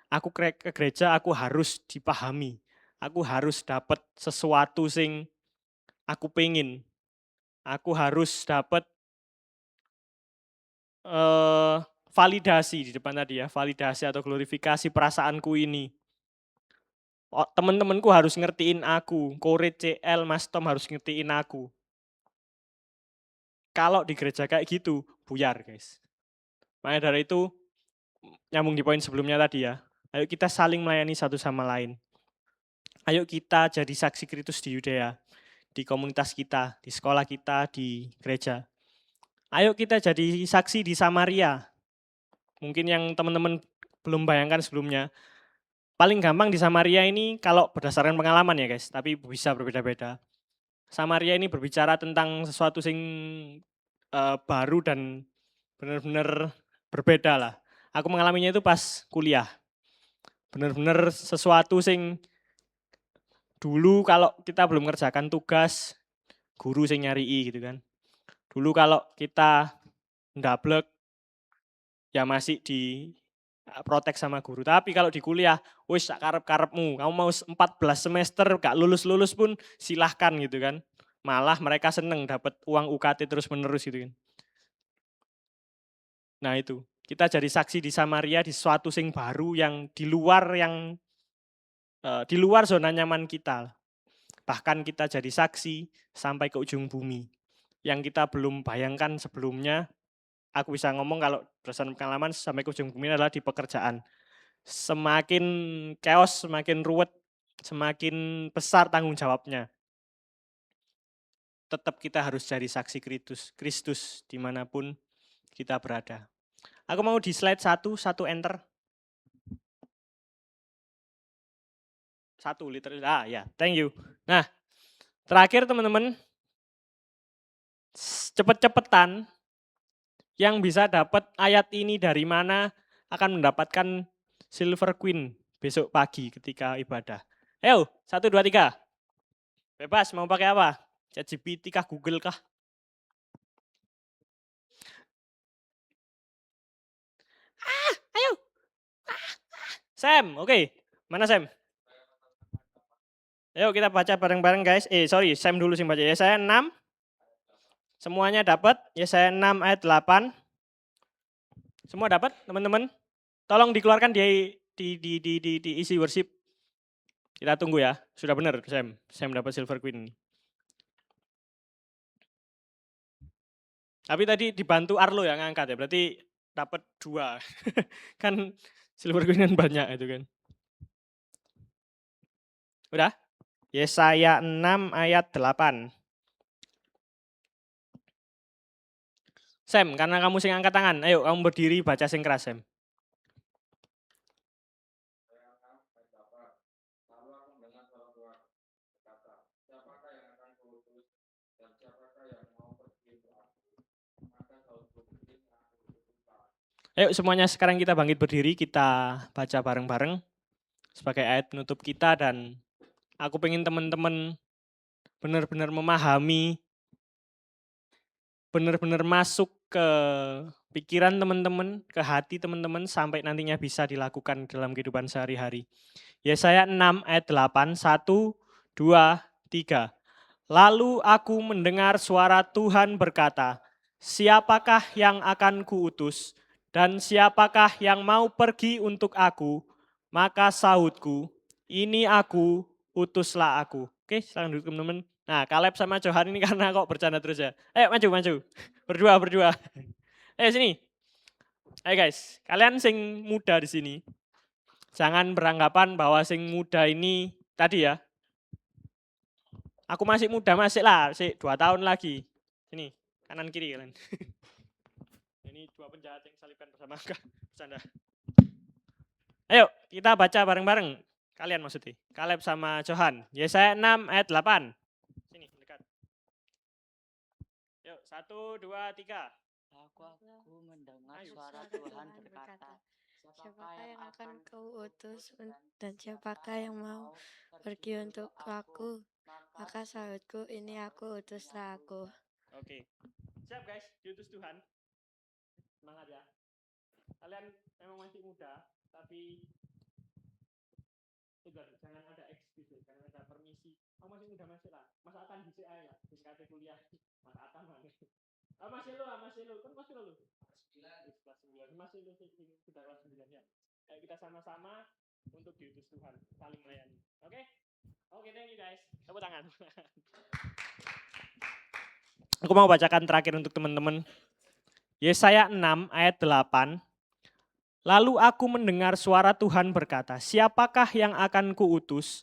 aku ke gereja aku harus dipahami. Aku harus dapat sesuatu sing aku pengen. Aku harus dapat validasi di depan tadi ya, validasi atau glorifikasi perasaanku ini. Oh, temen-temenku harus ngertiin aku, Kore, CL, Mas Tom harus ngertiin aku. Kalau di gereja kayak gitu, buyar guys. Makanya dari itu, nyambung di poin sebelumnya tadi ya, ayo kita saling melayani satu sama lain. Ayo kita jadi saksi Kristus di Yudea, di komunitas kita, di sekolah kita, di gereja. Ayo kita jadi saksi di Samaria. Mungkin yang teman-teman belum bayangkan sebelumnya. Paling gampang di Samaria ini kalau berdasarkan pengalaman ya guys, tapi bisa berbeda-beda. Samaria ini berbicara tentang sesuatu sing baru dan benar-benar berbeda lah. Aku mengalaminya itu pas kuliah. Benar-benar sesuatu sing dulu kalau kita belum mengerjakan tugas, guru sing nyari gitu kan. Dulu kalau kita ndablek ya masih di protek sama guru. Tapi kalau di kuliah, wis sak karep-karepmu. Kamu mau 14 semester gak lulus-lulus pun silahkan gitu kan. Malah mereka seneng dapat uang UKT terus-menerus gitu kan. Nah itu, kita jadi saksi di Samaria di suatu sing baru yang di luar zona nyaman kita. Bahkan kita jadi saksi sampai ke ujung bumi. Yang kita belum bayangkan sebelumnya, aku bisa ngomong kalau berdasarkan pengalaman sampai ke ujung bumi adalah di pekerjaan. Semakin chaos, semakin ruwet, semakin besar tanggung jawabnya. Tetap kita harus jadi saksi Kristus dimanapun kita berada. Aku mau di slide satu enter. Satu liter, ya, thank you. Nah, terakhir teman-teman, cepet-cepetan yang bisa dapat ayat ini dari mana akan mendapatkan Silver Queen besok pagi ketika ibadah. Ayo, 1, 2, 3. Bebas, mau pakai apa? ChatGPT kah, Google kah? Ayo. Sam, oke. Mana Sam? Ayo kita baca bareng-bareng guys. Sorry, Sam dulu sih baca. Yesaya 6. Semuanya dapat? Yesaya 6 ayat 8. Semua dapat, teman-teman? Tolong dikeluarkan di isi worship. Kita tunggu ya. Sudah benar, Sam. Sam dapat Silver Queen. Tapi tadi dibantu Arlo yang ngangkat ya. Berarti dapat 2. Kan Silver Queen kan banyak itu kan. Udah? Yesaya 6 ayat 8. Sam, karena kamu sing angkat tangan, ayo kamu berdiri baca sing keras, Sam. Ayo semuanya sekarang kita bangkit berdiri, kita baca bareng-bareng sebagai ayat penutup kita dan aku pengen teman-teman benar-benar memahami, benar-benar masuk ke pikiran teman-teman, ke hati teman-teman sampai nantinya bisa dilakukan dalam kehidupan sehari-hari. Yesaya 6 ayat 8, 1, 2, 3. Lalu aku mendengar suara Tuhan berkata, siapakah yang akan kuutus dan siapakah yang mau pergi untuk aku? Maka sahutku, ini aku, utuslah aku. Oke, silakan duduk teman-teman. Nah, Caleb sama Johan ini karena kok bercanda terus ya. Ayo maju. Berdua. Ayo sini. Ayo guys, kalian sing muda di sini. Jangan beranggapan bahwa sing muda ini tadi ya. Aku masih muda, masih lah, 2 tahun lagi. Sini, kanan kiri kalian. Ini 2 penjahat yang salibkan bersama. Bercanda. Ayo, kita baca bareng-bareng. Kalian maksudnya, Caleb sama Johan. Yesaya 6 ayat 8. Sini, dekat. Yuk, 1, 2, 3. Aku mendengar suara Tuhan berkata, Siapakah yang akan kau utus dan siapakah yang mau pergi untuk aku? Maka sahutku, ini aku, utuslah aku. Oke. Siap guys, diutus Tuhan. Semangat ya. Kalian memang masih muda, tapi jangan ada excuse, jangan ada permisi. Oh masih muda masih lah. Mas Atan bisa ya, bisa kuliah. Mas Atan mana? Oh masih lo, kan masih lo. Kelas 9. Masih lo sudah kelas 9 ya. Ayo kita sama-sama untuk diutus Tuhan, saling melayani. Oke? Oke, thank you guys. Tepuk tangan. Aku mau bacakan terakhir untuk teman-teman. Yesaya 6 ayat 8. Lalu aku mendengar suara Tuhan berkata, siapakah yang akan kuutus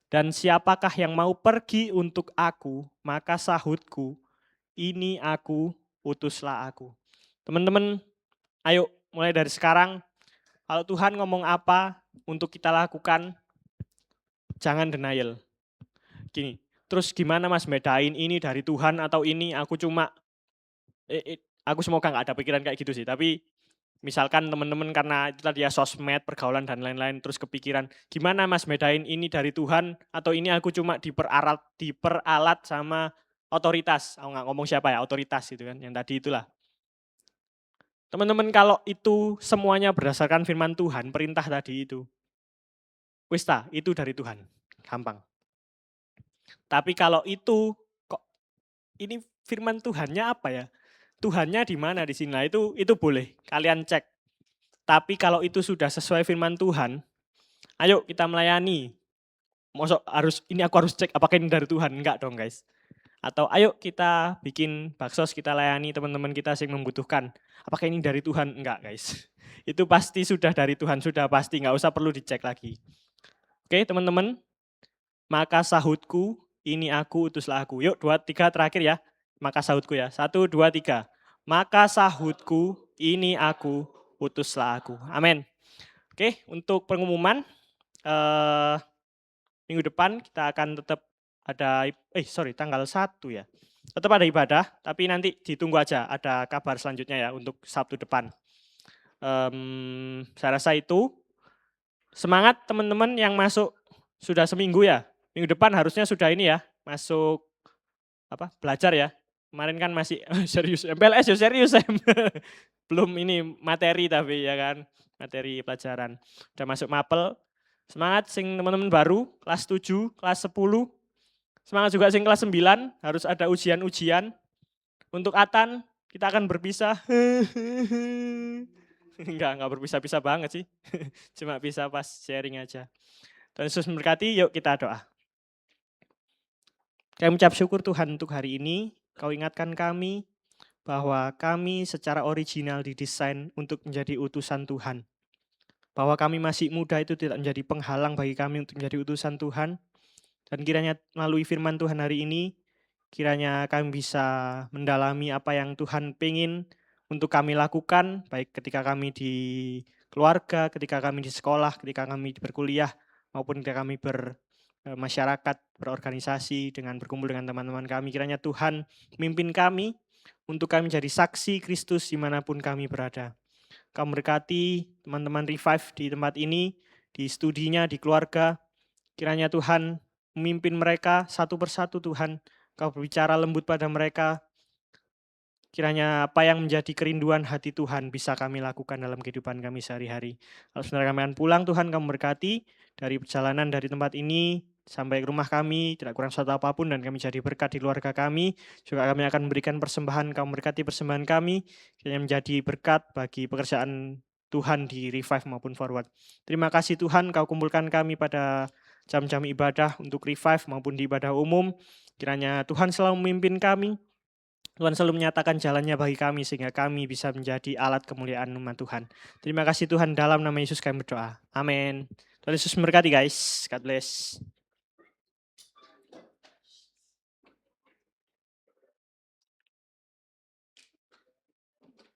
dan siapakah yang mau pergi untuk aku? Maka sahutku, ini aku, utuslah aku. Teman-teman, ayo mulai dari sekarang, kalau Tuhan ngomong apa untuk kita lakukan, jangan denial. Gini, terus gimana mas bedain ini dari Tuhan atau ini aku cuma, aku semoga nggak ada pikiran kayak gitu sih, tapi misalkan teman-teman karena itu tadi ya sosmed, pergaulan dan lain-lain terus kepikiran gimana mas bedain ini dari Tuhan atau ini aku cuma diperalat sama otoritas. Aku nggak ngomong siapa ya, otoritas gitu kan, yang tadi itulah. Teman-teman kalau itu semuanya berdasarkan firman Tuhan, perintah tadi itu. Wis itu dari Tuhan. Gampang. Tapi kalau itu kok ini firman Tuhannya apa ya? Tuhannya di mana di sini? Nah, itu boleh kalian cek. Tapi kalau itu sudah sesuai firman Tuhan, ayo kita melayani. Mosok aku harus cek apakah ini dari Tuhan? Enggak dong guys. Atau ayo kita bikin baksos, kita layani teman-teman kita yang membutuhkan. Apakah ini dari Tuhan? Enggak guys. Itu pasti sudah dari Tuhan, sudah pasti. Enggak usah perlu dicek lagi. Oke teman-teman. Maka sahutku, ini aku, utuslah aku. Yuk 2, 3 terakhir ya. Maka sahutku ya. 1, 2, 3. Maka sahutku, ini aku, utuslah aku. Amin. Oke, untuk pengumuman minggu depan kita akan tetap ada tanggal 1 ya. Tetap ada ibadah, tapi nanti ditunggu aja ada kabar selanjutnya ya untuk Sabtu depan. Saya rasa itu semangat teman-teman yang masuk sudah seminggu ya. Minggu depan harusnya sudah ini ya, masuk belajar ya. Kemarin kan masih serius, MPLS ya serius belum ini materi tapi ya kan, materi pelajaran. Udah masuk mapel, semangat sing teman-teman baru, kelas 7, kelas 10, semangat juga sing kelas 9, harus ada ujian-ujian. Untuk Atan, kita akan berpisah. Enggak berpisah-pisah banget sih, cuma bisa pas sharing aja. Tuhan Yesus memberkati, yuk kita doa. Kami ucap syukur Tuhan untuk hari ini, Kau ingatkan kami bahwa kami secara original didesain untuk menjadi utusan Tuhan. Bahwa kami masih muda itu tidak menjadi penghalang bagi kami untuk menjadi utusan Tuhan. Dan kiranya melalui firman Tuhan hari ini, kiranya kami bisa mendalami apa yang Tuhan pengen untuk kami lakukan, baik ketika kami di keluarga, ketika kami di sekolah, ketika kami berkuliah, maupun ketika kami bermasyarakat, berorganisasi, dengan berkumpul dengan teman-teman kami. Kiranya Tuhan memimpin kami untuk kami menjadi saksi Kristus dimanapun kami berada. Kau berkati teman-teman Revive di tempat ini, di studinya, di keluarga. Kiranya Tuhan memimpin mereka satu persatu Tuhan. Kau berbicara lembut pada mereka. Kiranya apa yang menjadi kerinduan hati Tuhan bisa kami lakukan dalam kehidupan kami sehari-hari. Kalau sebenarnya kami akan pulang, Tuhan kamu berkati dari perjalanan dari tempat ini sampai ke rumah kami, tidak kurang satu apapun dan kami jadi berkat di keluarga kami. Juga kami akan memberikan persembahan, kamu berkati persembahan kami, kiranya menjadi berkat bagi pekerjaan Tuhan di Revive maupun Forward. Terima kasih Tuhan, kau kumpulkan kami pada jam-jam ibadah untuk Revive maupun di ibadah umum. Kiranya Tuhan selalu memimpin kami. Tuhan selalu menyatakan jalannya bagi kami sehingga kami bisa menjadi alat kemuliaan umat Tuhan. Terima kasih Tuhan, dalam nama Yesus kami berdoa. Amin. Tuhan Yesus memberkati guys. God bless.